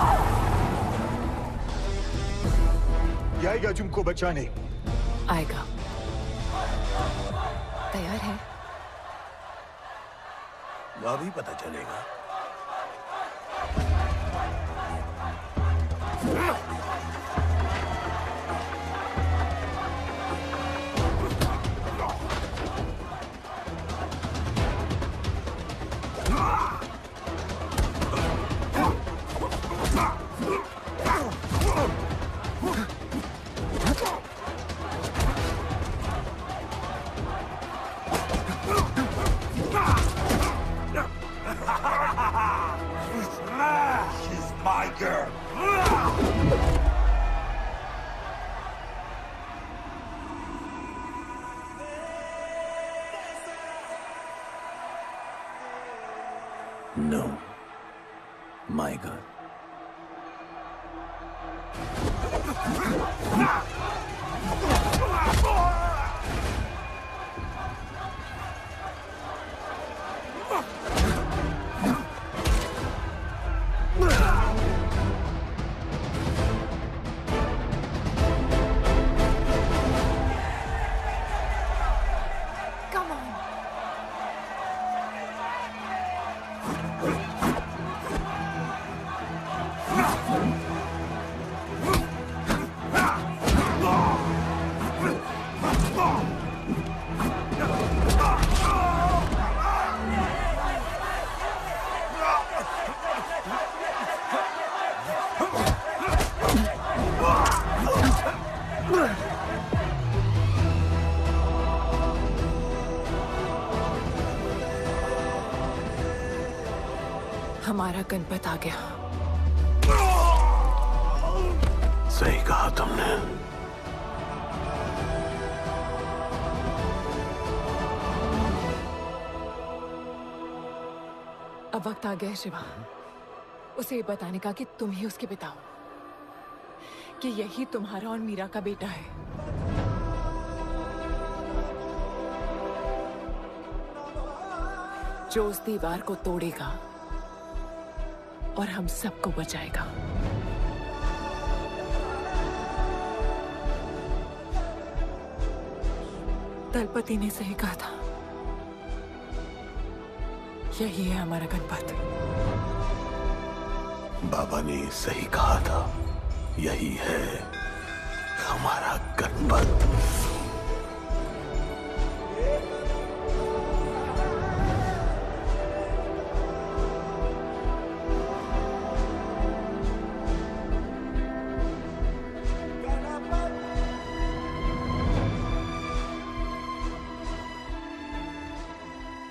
ये आएगा तुमको बचाने। आएगा। तैयार है? अभी पता चलेगा। She's my girl. No, my girl. Come on. हमारा गणपत आ गया। सही कहा तुमने। अब वक्त आ गया है शिवा, उसे ये बताने का कि तुम ही उसके पिता हो, कि यही तुम्हारा और मीरा का बेटा है। जो उस दीवार को तोड़ेगा और हम सबको बचाएगा। दलपति ने सही कहा था, यही है हमारा गणपत। बाबा ने सही कहा था, यही है हमारा गणपत।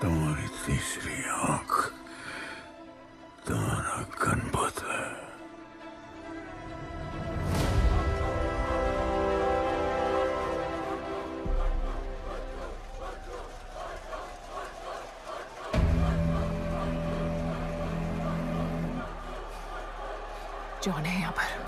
तुम्हारी तीसरी आंख तुम्हारा गणपत है। जॉन है यहाँ पर।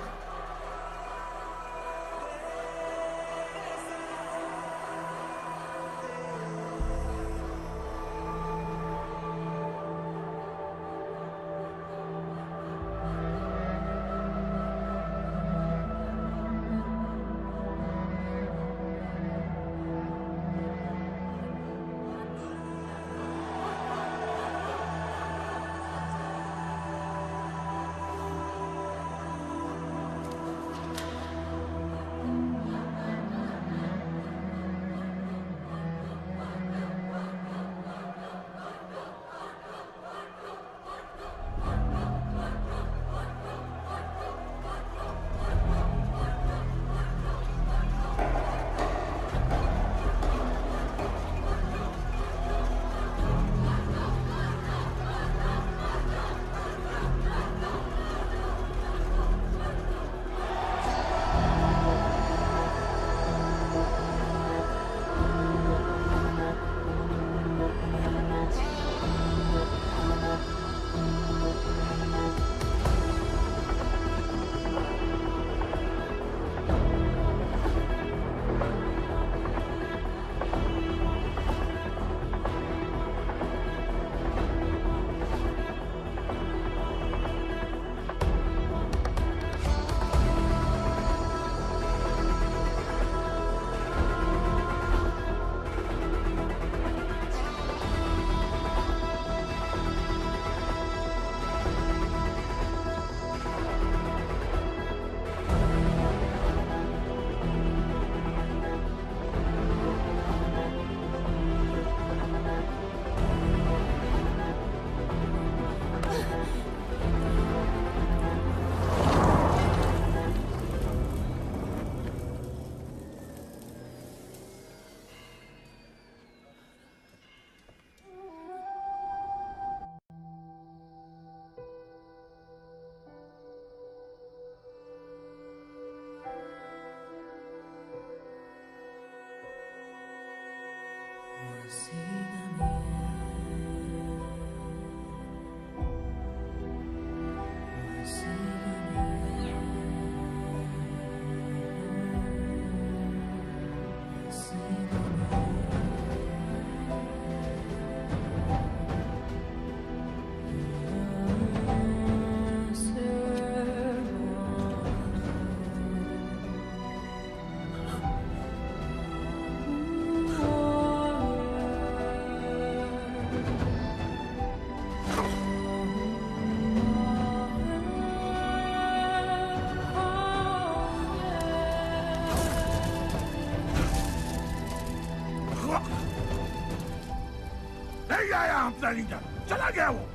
नहीं डर, चला गया वो,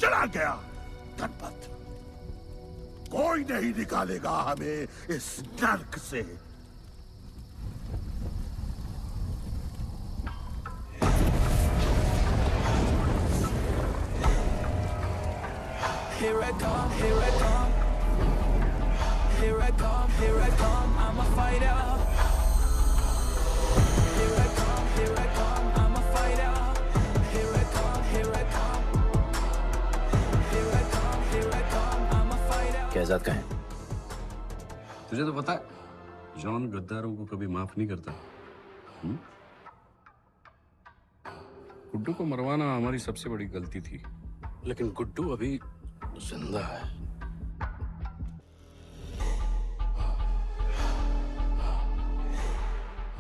चला गया। गणपत, कोई नहीं निकालेगा हमें इस नर्क से। Here I come, here I come. Here I come, here I come. I'm a fighter. Here I come, here I come. I'm a fighter. Here I come, here I come. Here I come, here I come. I'm a fighter. Kaizad का है? तुझे तो पता है, जॉन गद्दारों को कभी माफ नहीं करता। गुड्डू को मरवाना हमारी सबसे बड़ी गलती थी, लेकिन गुड्डू अभी जिंदा है।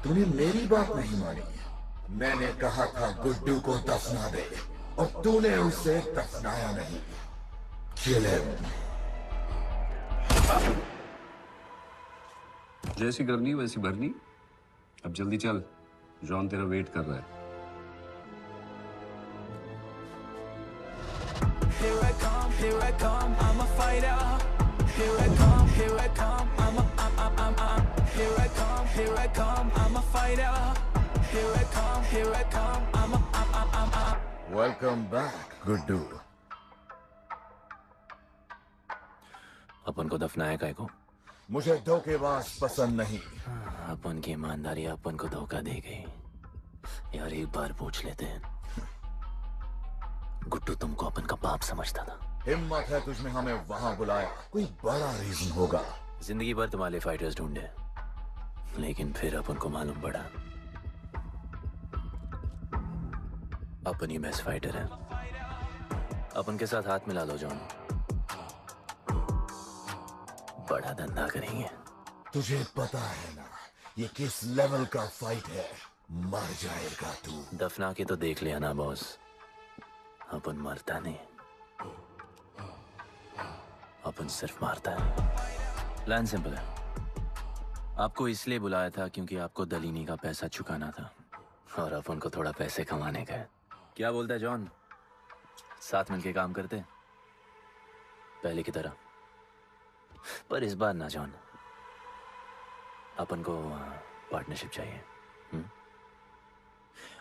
तूने मेरी बात नहीं मानी। मैंने कहा था गुड्डू को दफना दे, और तूने उसे दफनाया नहीं। Kill him. जैसी करनी वैसी भरनी। अब जल्दी चल, जॉन तेरा वेट कर रहा है। Here I come, here I come, I'm a fighter. Here I come, here I come, I'm here I come, here I come, I'm a fighter. Here I come, here I come, I'm Welcome back, Guddu. अपन को दफनाया काय को? मुझे धोखेबाज पसंद नहीं। अपन की ईमानदारी अपन को धोखा दे गई। यार एक बार पूछ लेते हैं, गुड्डू तुमको अपन का बाप समझता था? हिम्मत है तुझमें हमें वहां बुलाया, कोई बड़ा रीजन होगा। जिंदगी भर तुम्हारे फाइटर्स ढूंढे, लेकिन फिर अपन को मालूम पड़ा अपन ही बेस्ट फाइटर है। अपन के साथ हाथ मिला लो जॉन, बड़ा धंधा करेंगे। तुझे पता है ना ये किस लेवल का फाइट है? मर जाएगा तू। दफना के तो देख लिया ना बॉस, अपन मरता नहीं, अपन सिर्फ मारता है। प्लान सिंपल है, आपको इसलिए बुलाया था क्योंकि आपको दलीनी का पैसा चुकाना था और अपन को थोड़ा पैसे कमाने का है। क्या बोलता है जॉन, साथ मिलके काम करते पहले की तरह? पर इस बार ना जॉन, अपन को पार्टनरशिप चाहिए।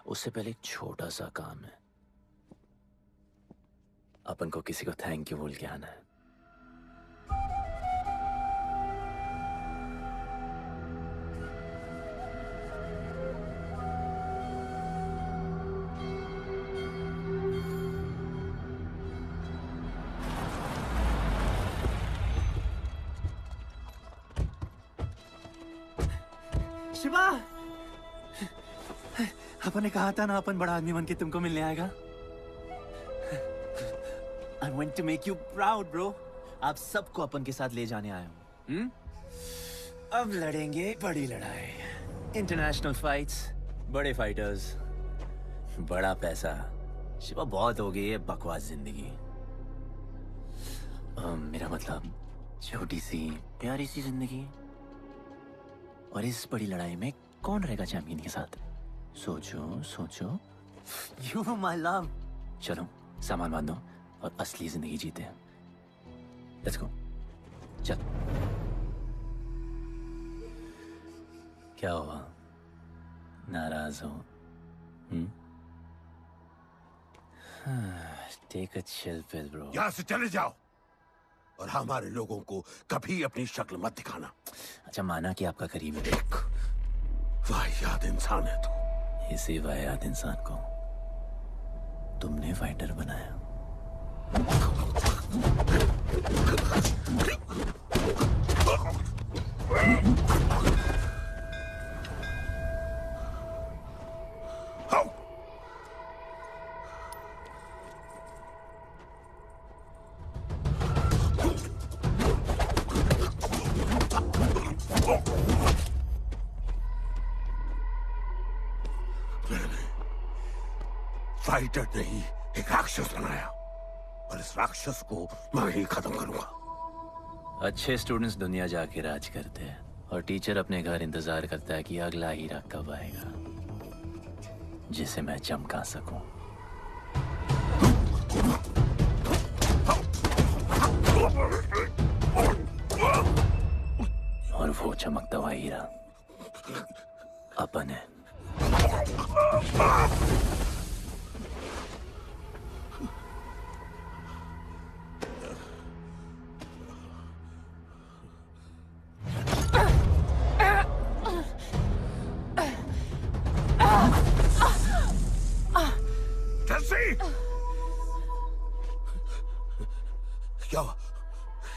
उससे पहले एक छोटा सा काम है, अपन को किसी को थैंक यू बोल के आना है। शिवा, अपन ने कहा था ना अपन बड़ा आदमी बन के तुमको मिलने आएगा। I want to make you proud, bro. आप सबको अपन के साथ ले जाने आया हूँ। अब लड़ेंगे बड़ी लड़ाई, इंटरनेशनल फाइट्स, बड़े फाइटर्स, बड़ा पैसा। शिवा बहुत हो गई है बकवास जिंदगी। मेरा मतलब छोटी सी प्यारी सी जिंदगी, और इस बड़ी लड़ाई में कौन रहेगा चैंपियन के साथ? सोचो सोचो। You my love. चलो सामान बांधो और असली जिंदगी जीते हैं। Let's go. चल। क्या हुआ, नाराज हो? Take a chill pill, bro. यहाँ से चले जाओ और हमारे लोगों को कभी अपनी शक्ल मत दिखाना। अच्छा माना कि आपका करीब है। वाहियात इंसान है तू। इसी वाहियात इंसान को तुमने फाइटर बनाया। फाइटर नहीं, एक राक्षस बनाया, और इस राक्षस को मैं ही खत्म करूंगा। अच्छे स्टूडेंट्स दुनिया जाके राज करते हैं और टीचर अपने घर इंतजार करता है कि अगला हीरा कब आएगा जिसे मैं चमका सकूं। माहिरा अपन है। जस्सी!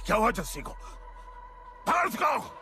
क्या हुआ जस्सी को? बाहर निकालो!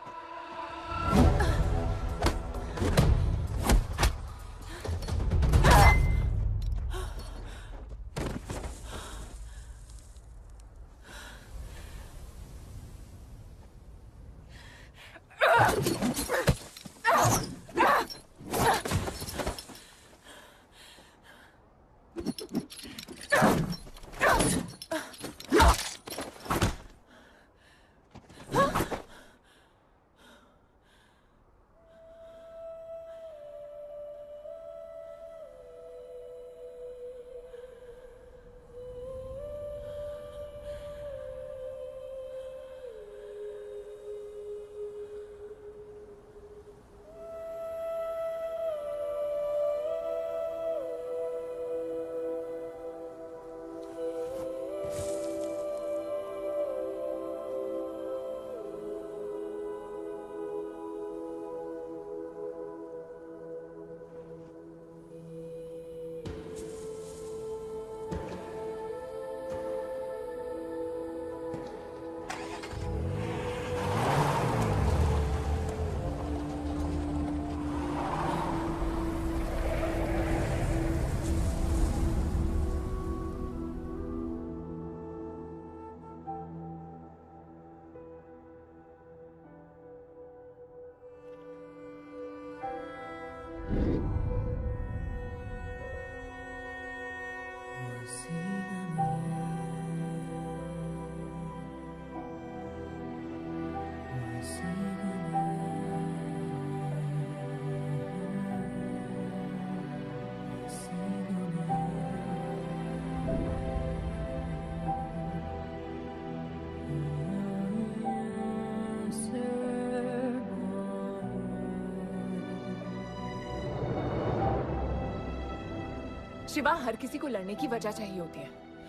शिवा, हर किसी को लड़ने की वजह चाहिए होती है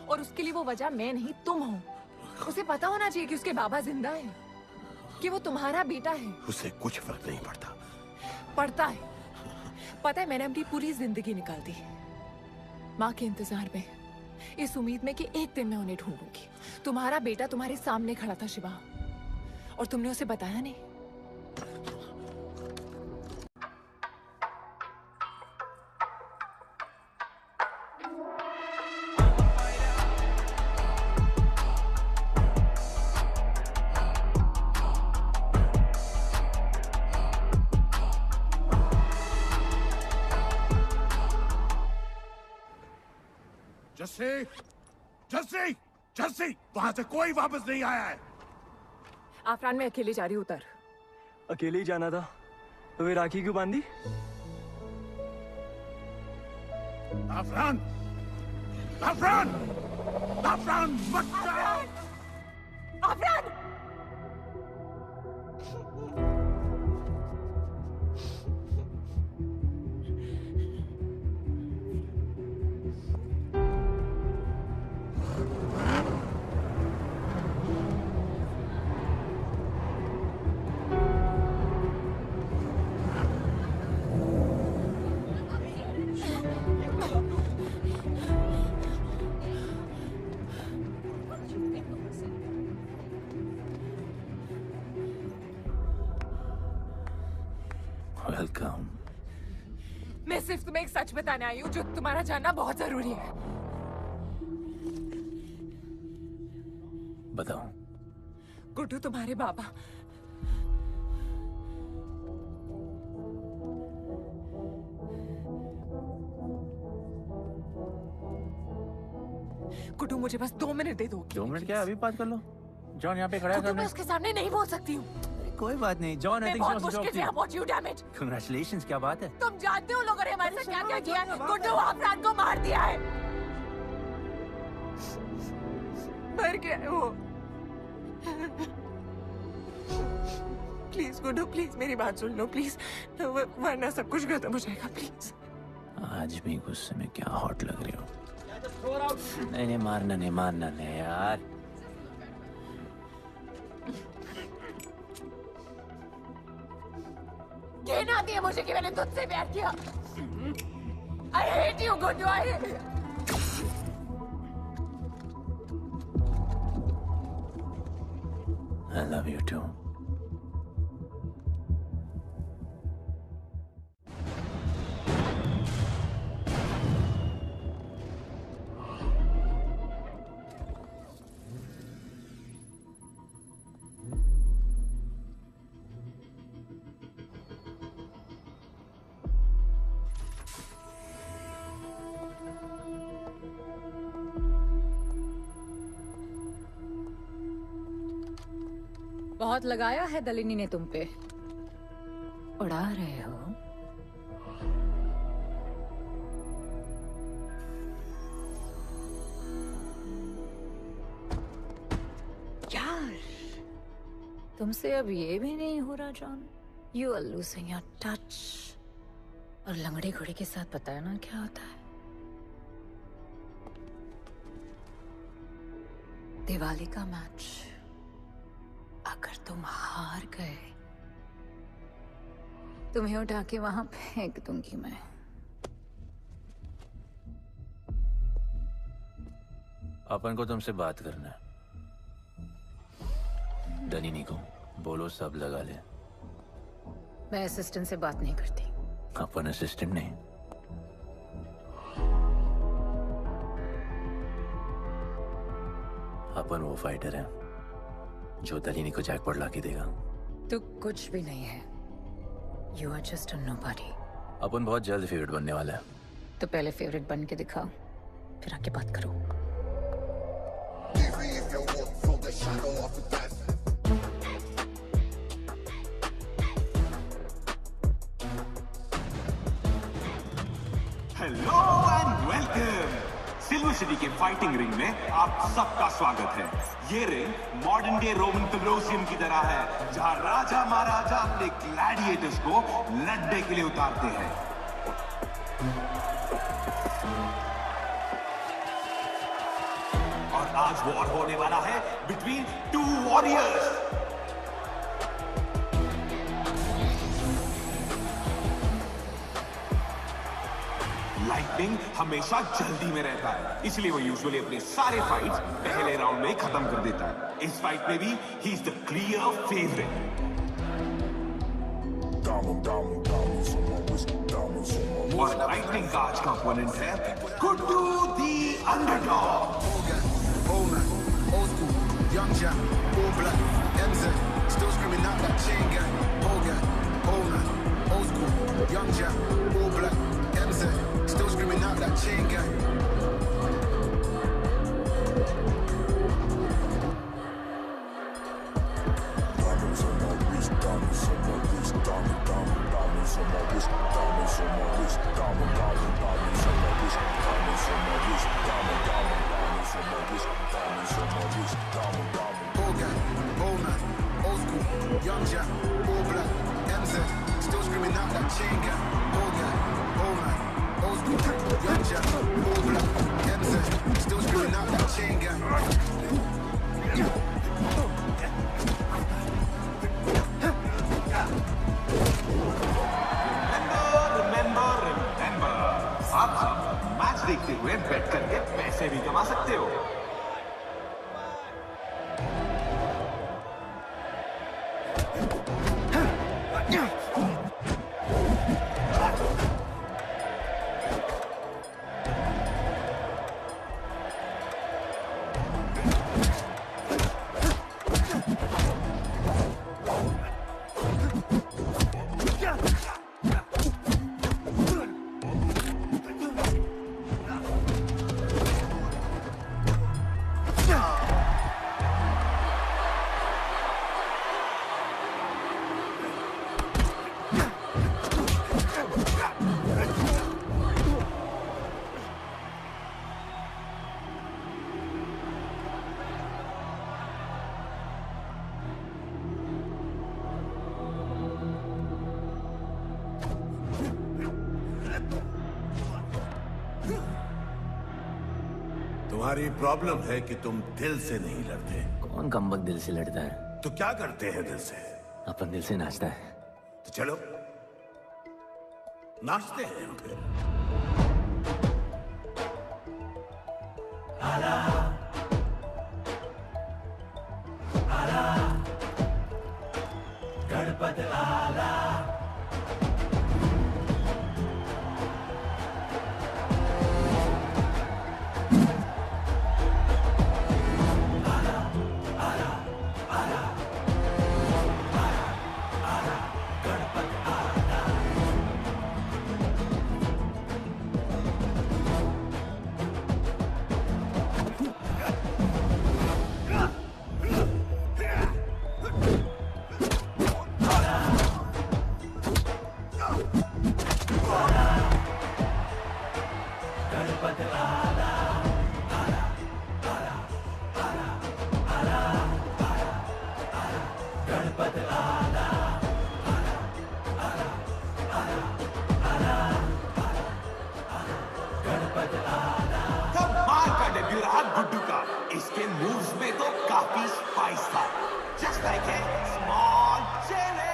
और उसके लिए वो वजह मैं नहीं तुम हो। उसे पता होना चाहिए कि उसके बाबा जिंदा है, कि वो तुम्हारा बेटा है। उसे कुछ फर्क नहीं पड़ता। पड़ता है। पता है, मैंने अपनी पूरी जिंदगी निकाल दी माँ के इंतजार में, इस उम्मीद में कि एक दिन मैं उन्हें ढूंढूंगी। तुम्हारा बेटा तुम्हारे सामने खड़ा था शिवा, और तुमने उसे बताया नहीं। जस्सी! जस्सी! जस्सी! वहां से कोई वापस नहीं आया है। आफरान, मैं अकेले जा रही हूँ। उतर। अकेले ही जाना था तो वे राखी क्यों बांधी? आफरान! आफरान! आफरान मत जाओ! आफरान! वेलकम। मैं सिर्फ तुम्हें एक सच बताने आई हूँ जो तुम्हारा जानना बहुत जरूरी है। बताओ। गुड्डू तुम्हारे बाबा गुड्डू, मुझे बस 2 मिनट दे दो। 2 मिनट क्या, अभी बात कर लो। जॉन यहाँ पे खड़ा है। मैं उसके सामने नहीं बोल सकती हूँ। कोई बात नहीं जॉन। मैं बहुत मुश्किल say about you damn it. Congratulations, क्या बात है। तुम जानते हो लोगों ने हमारे साथ क्या क्या किया है। गुड्डू आफरान को मार दिया है। मर गया है वो। प्लीज गुड्डू प्लीज मेरी बात सुन लो प्लीज, वरना सब कुछ खत्म हो जाएगा प्लीज। आज भी गुस्से में क्या हॉट लग रही हो। नहीं मारना नहीं यार। कहना आती है मुझे कि मैंने तुझसे प्यार किया। I hate you Guddu, I hate you. I love you too. बहुत लगाया है दलिनी ने तुम पे, उड़ा रहे हो। यार तुमसे अब ये भी नहीं हो रहा John. You are losing your touch. और लंगड़ी घोड़ी के साथ पता है ना क्या होता है। दिवाली का मैच अगर तुम हार गए, तुम्हें उठा के वहां फेंक दूंगी मैं। अपन को तुमसे बात करना है। दलिनी को बोलो सब लगा ले। मैं असिस्टेंट से बात नहीं करती। अपन असिस्टेंट नहीं, अपन वो फाइटर है जो दलिनी को जैकपॉट लाके देगा। तू कुछ भी नहीं है। You are just a nobody. अपन बहुत जल्द फेवरेट बनने वाला है। तो पहले फेवरेट बन के दिखाओ, फिर आके बात करो। Hello and welcome. Silver city के फाइटिंग रिंग में आप सबका स्वागत है। ये ring modern day Roman Colosseum की तरह है, जहां राजा महाराजा अपने ग्लैडिएटर्स को लड़ने के लिए उतारते हैं। और आज वॉर होने वाला है बिटवीन टू वॉरियर्स। लाइटनिंग हमेशा जल्दी में रहता है, इसलिए वो यूजुअली अपने सारे फाइट्स पहले राउंड में खत्म कर देता है। इस फाइट में भी he is the clear favourite. और लाइटनिंग का आज का ओपोनेंट है गुड्डू दी underdog. Young Jack, all black, MZ, still screaming out that chain gang. Hogan, Oman, old school. Young Jack, all black, MZ, still screaming out that chain gang. Diamonds on my wrist, diamonds on my wrist, diamonds on my wrist, diamonds on my wrist, diamonds on my wrist, diamonds on my wrist, diamonds on my wrist, Hogan, Oman, old school, Young Jack, all black, MZ, still screaming out that chain gang. Hogan, Oman, old school, Young Jack, all black, MZ, still screaming out that chain gang. Remember, आप मैच देखते हुए बेट करके पैसे भी कमा सकते हो। तुम्हारी प्रॉब्लम है कि तुम दिल से नहीं लड़ते। कौन कमबख्त दिल से लड़ता है? तो क्या करते हैं दिल से? अपन दिल से नाचता है। तो चलो नाचते हैं हम फिर। गणपत आला गुड्डू का इसके मूव्स में तो काफी स्पाइस था। Just like a small chilli.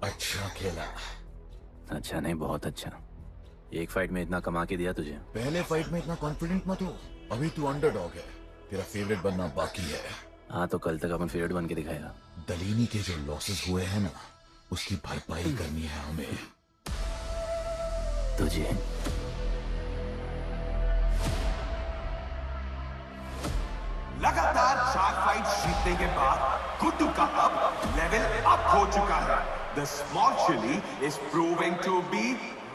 अच्छा खेला। अच्छा नहीं, बहुत अच्छा। एक फाइट में इतना कमा के दिया तुझे। पहले फाइट में इतना कॉन्फिडेंट मत हो, अभी तू अंडरडॉग है, तेरा फेवरेट बनना बाकी है। हाँ तो कल तक अपन फेवरेट बन के दिखाएगा। दलीनी के जो लॉसेस हुए हैं ना, उसकी भरपाई करनी है हमें। तुझे लगातार 4 फाइट जीतने के बाद गुड्डू का अब लेवल अप हो चुका है। The small chili is proving to be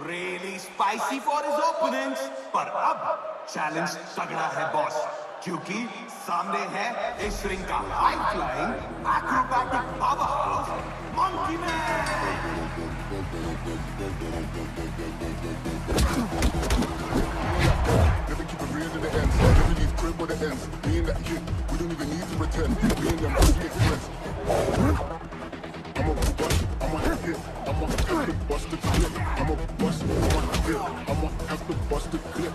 really spicy for his opponents. पर अब चैलेंज तगड़ा है बॉस, क्योंकि सामने है इस रिंग का high flying acrobatic powerhouse monkey man. Never keep it real to the end. Never leave crib where the ends. Me and that kid, we don't even need to pretend. Me and them really express. I'm a bust, I'm a hit, I'm a have to bust the clip. I'm a bust, I'm a hit, I'm a have to bust the clip.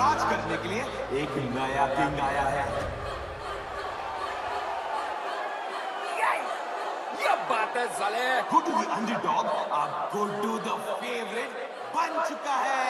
राज करने के लिए एक नया किंग आया है। ये बात है साले। गुड्डू द अंडरडॉग अब गुड्डू द फेवरेट बन चुका है।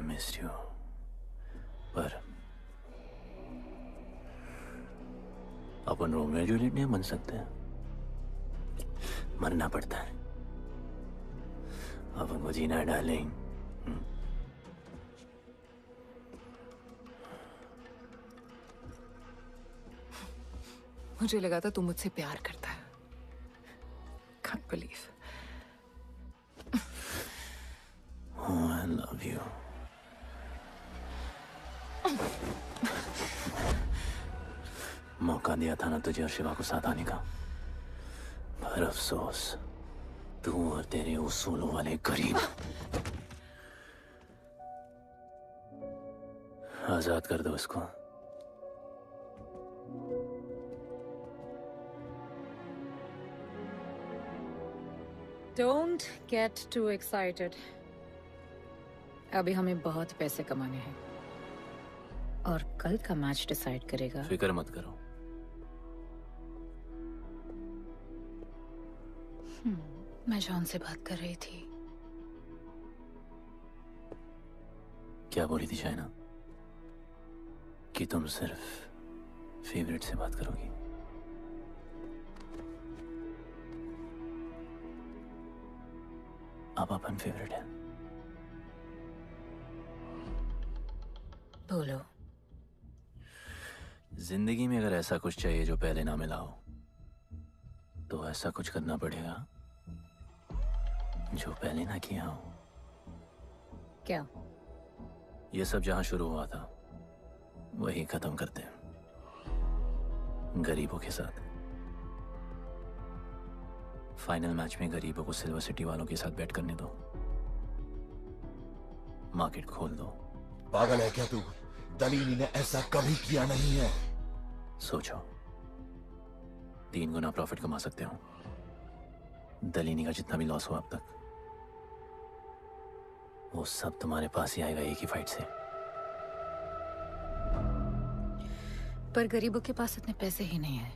मिस्ड यू, पर अपन रोमियो जूलियट नहीं बन सकते। मरना पड़ता है। अब हमको जीना है डार्लिंग। मुझे लगा था तू मुझसे प्यार करता है। Can't believe. Oh, I love you. मौका दिया था ना तुझे और शिवा को साथ आने का, पर अफसोस तू और तेरे उसूलों वाले गरीब। आजाद कर दो इसको। Don't get too excited. अभी हमें बहुत पैसे कमाने हैं और कल का मैच डिसाइड करेगा। फिक्र मत करो। मैं जॉन से बात कर रही थी। क्या बोली थी शाइना? कि तुम सिर्फ फेवरेट से बात करोगी। अब अपन फेवरेट है। बोलो। जिंदगी में अगर ऐसा कुछ चाहिए जो पहले ना मिला हो, तो ऐसा कुछ करना पड़ेगा जो पहले ना किया हो। क्या? ये सब जहां शुरू हुआ था वही खत्म करते हैं, गरीबों के साथ। फाइनल मैच में गरीबों को सिल्वर सिटी वालों के साथ बैट करने दो, मार्केट खोल दो। पागल है क्या तू? दलीनी ने ऐसा कभी किया नहीं है। सोचो, 3 गुना प्रॉफिट कमा सकते हो। दलीनी का जितना भी लॉस हुआ अब तक, वो सब तुम्हारे पास ही आएगा एक ही फाइट से। पर गरीबों के पास इतने पैसे ही नहीं है,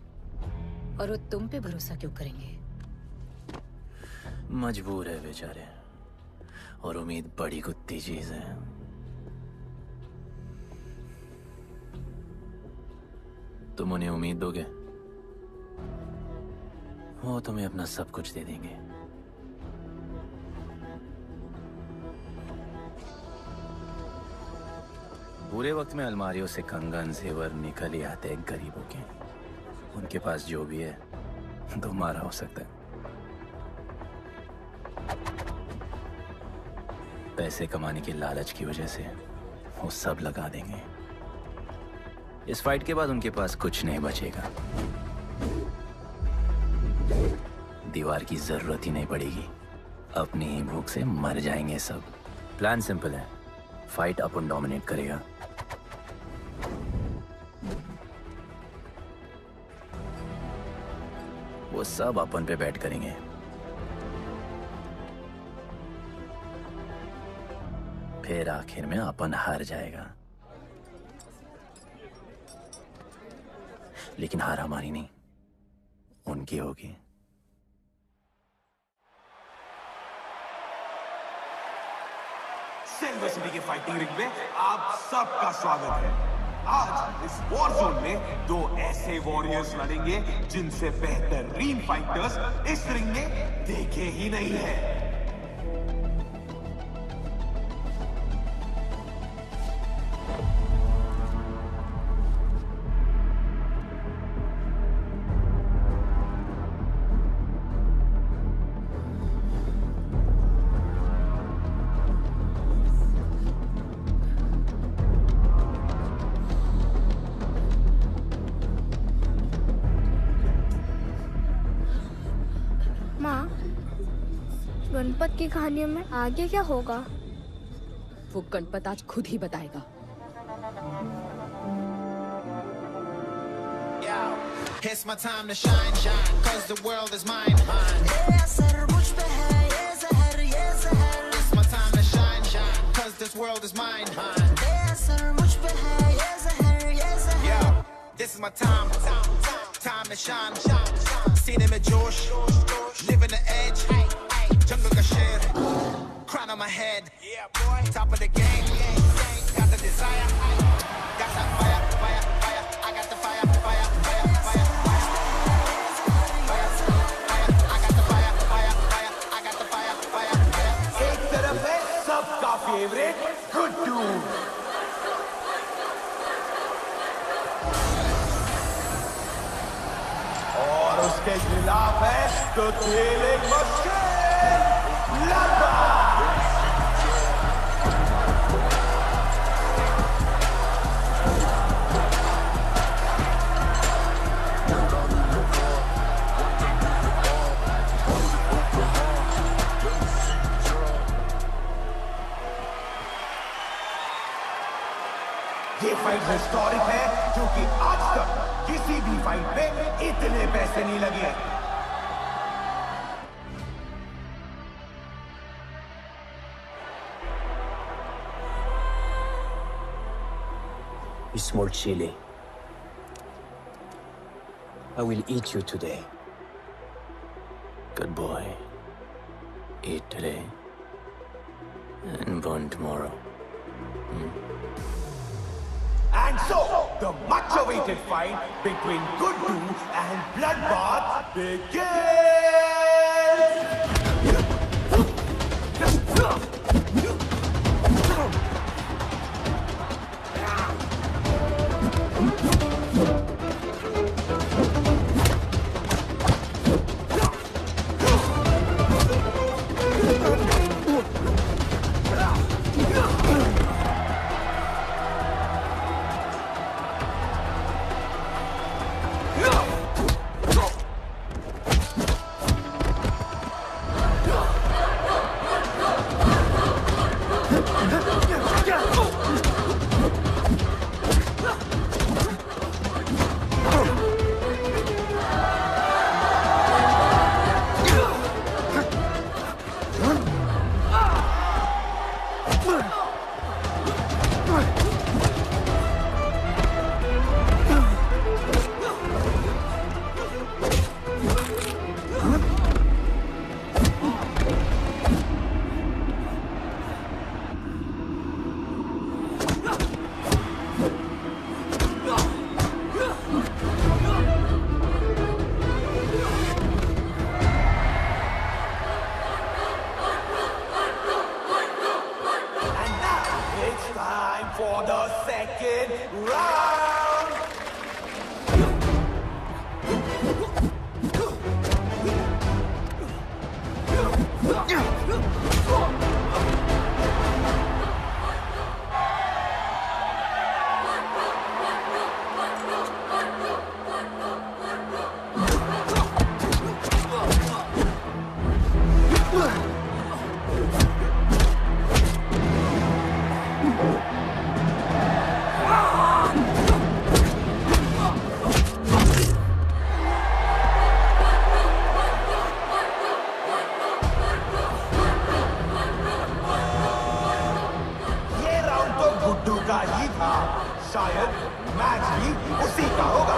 और वो तुम पे भरोसा क्यों करेंगे? मजबूर है बेचारे, और उम्मीद बड़ी कुत्ती चीज है। तुम उन्हें उम्मीद दोगे, वो तुम्हें अपना सब कुछ दे देंगे। बुरे वक्त में अलमारियों से कंगन जेवर निकल ही आते हैं गरीबों के। उनके पास जो भी है तुम्हारा हो सकता है। पैसे कमाने की लालच की वजह से वो सब लगा देंगे। इस फाइट के बाद उनके पास कुछ नहीं बचेगा। दीवार की जरूरत ही नहीं पड़ेगी, अपनी ही भूख से मर जाएंगे सब। प्लान सिंपल है, फाइट अपन डोमिनेट करेगा। वो सब अपन पे बैट करेंगे। फिर आखिर में अपन हार जाएगा, लेकिन हार हमारी नहीं, उनकी होगी। सिल्वर सिटी के फाइटिंग रिंग में आप सबका स्वागत है। आज इस वॉर जोन में 2 ऐसे वॉरियर्स लड़ेंगे जिनसे बेहतरीन फाइटर्स इस रिंग में देखे ही नहीं है। माँ, गणपत की कहानियों में आगे क्या होगा? वो गणपत आज खुद ही बताएगा। It's my time to shine, shine, cause the world is mine, mine. ये असर मुझ पे है, ये ज़हर, ये ज़हर. It's my time to shine, shine, cause this world is mine, mine. ये असर मुझ पे है, ये ज़हर, ये ज़हर. Yo, this is my time, time to shine, सीने में जोश, living the edge, jungle का शेर, crown on my head, top of the game, got the desire, got that fire, fire, fire, I got the fire, fire, fire, fire, fire, I got the के खिलाफ है तो खेले मुश्किल लगभग। ये फाइट हिस्टोरिक है क्योंकि आज तक किसी भी फाइट पे इतने पैसे नहीं लगे। Small chili. I will eat you today. Good boy. Eat today and burn tomorrow. And so, the much-awaited fight between Guddu and Bloodbath begins! For the second round. का ही था, शायद मैच भी उसी का होगा।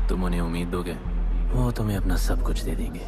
तुम उन्हें उम्मीद दोगे, वो तुम्हें अपना सब कुछ दे देंगे।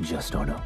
Just order.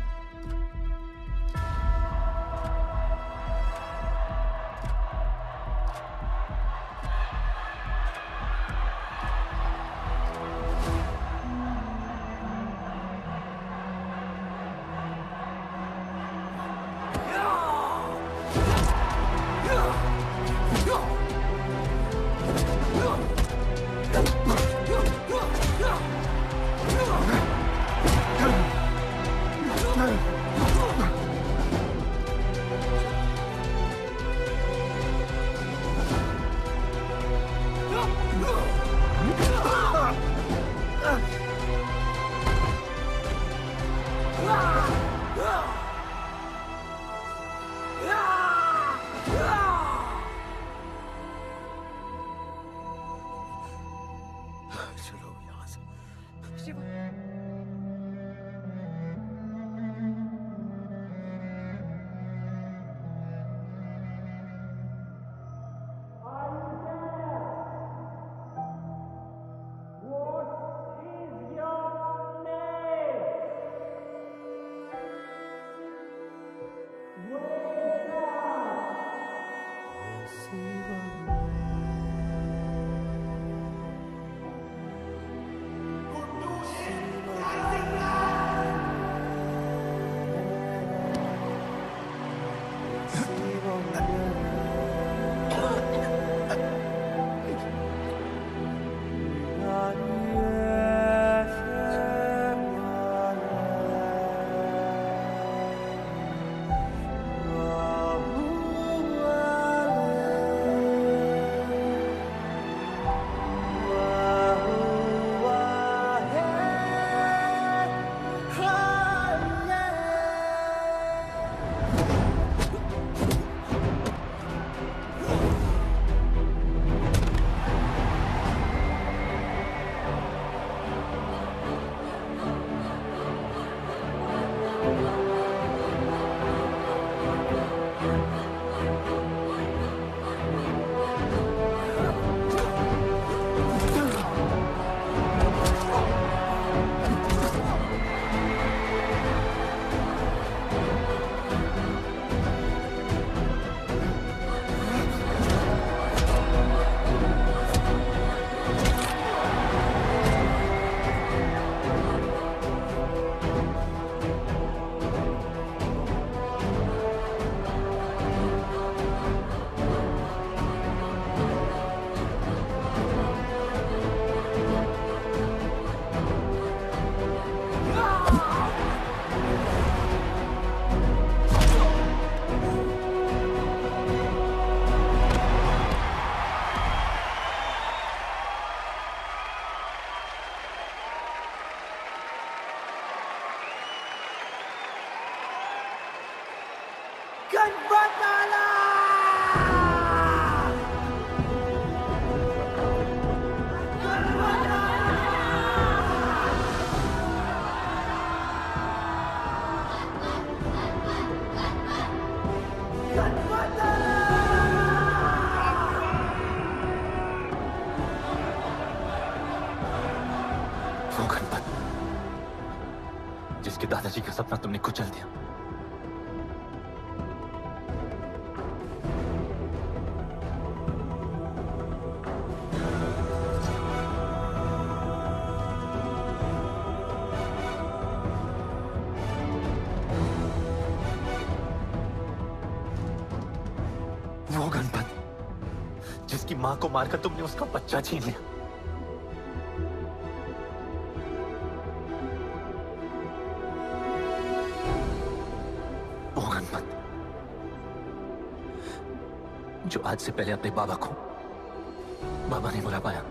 वो गणपत जिसके दादाजी का सपना तुमने कुचल दिया। वो गणपत जिसकी मां को मारकर तुमने उसका बच्चा छीन लिया। वो गणपत जो आज से पहले अपने बाबा को बाबा नहीं बुला पाया।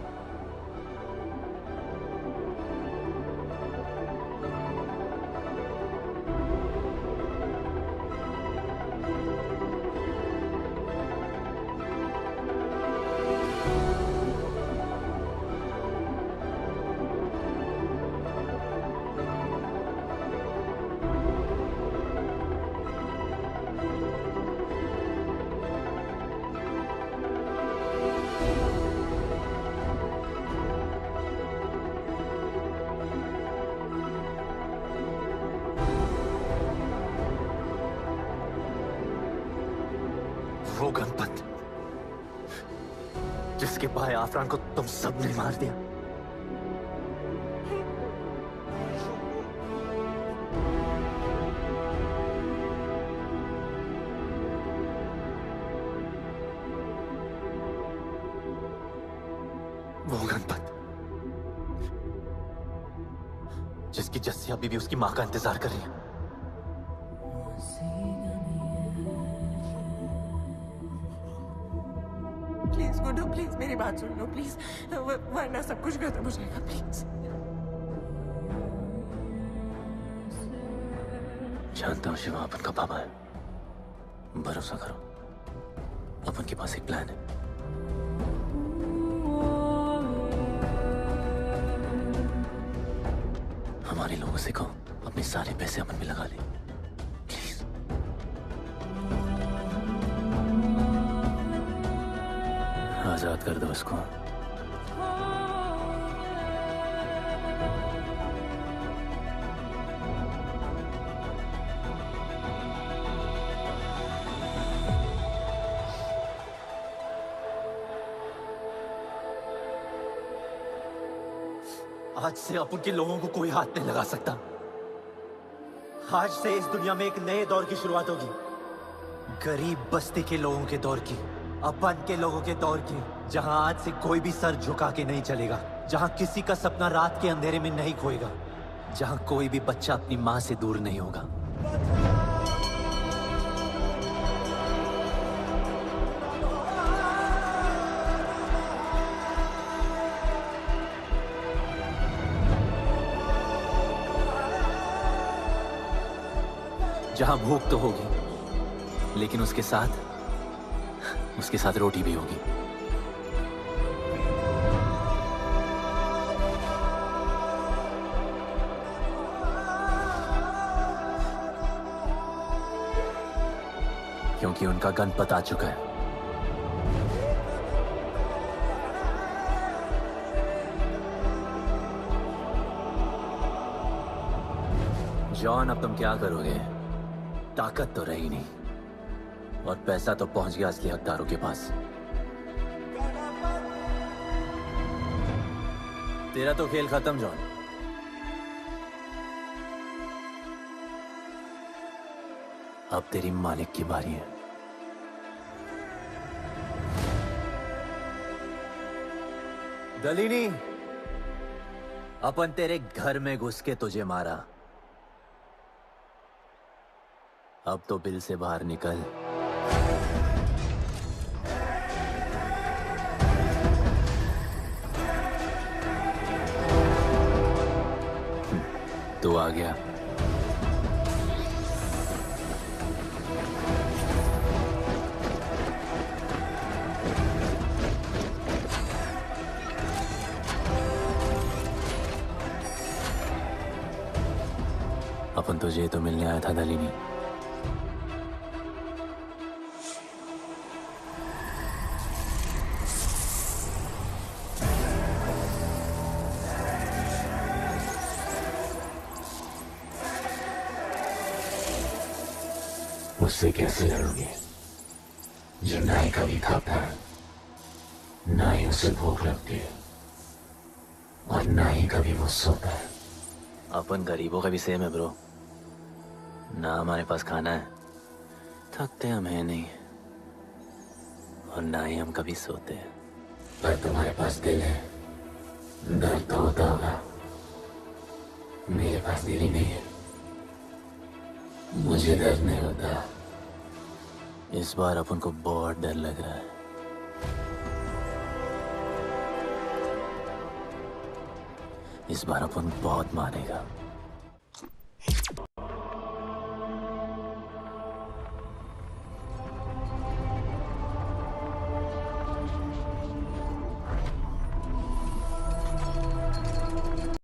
गणपत जिसके भाई आफरान को तुम सबने मार दिया। वो गणपत जिसकी जस्सिया बीबी उसकी मां का इंतजार कर रही है। प्लीज गुड्डू, प्लीज मेरी बात सुन लो प्लीज, वरना सब कुछ खत्म हो जाएगा प्लीज। जानता हूँ शिवा अपन का पापा है, भरोसा करो, अपन के पास एक प्लान है। हमारे लोगों से कहो अपने सारे पैसे अपन में लगा ले, प्लीज। आजाद कर दो उसको। आज से अपन के लोगों को कोई हाथ नहीं लगा सकता। आज से इस दुनिया में एक नए दौर की शुरुआत होगी, गरीब बस्ती के लोगों के दौर की, अपन के लोगों के दौर की, जहां आज से कोई भी सर झुका के नहीं चलेगा, जहां किसी का सपना रात के अंधेरे में नहीं खोएगा, जहां कोई भी बच्चा अपनी मां से दूर नहीं होगा। जहां भूख तो होगी, लेकिन उसके साथ रोटी भी होगी। क्योंकि उनका गणपत आ चुका है। जॉन, अब तुम क्या करोगे? ताकत तो रही नहीं और पैसा तो पहुंच गया असली हकदारों के पास। तेरा तो खेल खत्म जॉन। अब तेरी मालिक की बारी है। दलीनी, अपन तेरे घर में घुस के तुझे मारा, अब तो बिल से बाहर निकल। तू आ गया। अपन तुझे तो मिलने आया था दलीनी। उससे कैसे लड़ोगे जो ना ही कभी खाता है, ना ही उसे भूख लगती है और ना ही कभी वो सोता है। अपन गरीबों का भी सेम है ब्रो, ना हमारे पास खाना है, थकते हम है नहीं, और ना ही हम कभी सोते हैं। पर तुम्हारे पास दिल है, दर्द तो होता होगा। मेरे पास दिल ही नहीं है, मुझे दर्द नहीं होता। इस बार अपन को बहुत डर लग रहा है। इस बार अपन बहुत मानेगा।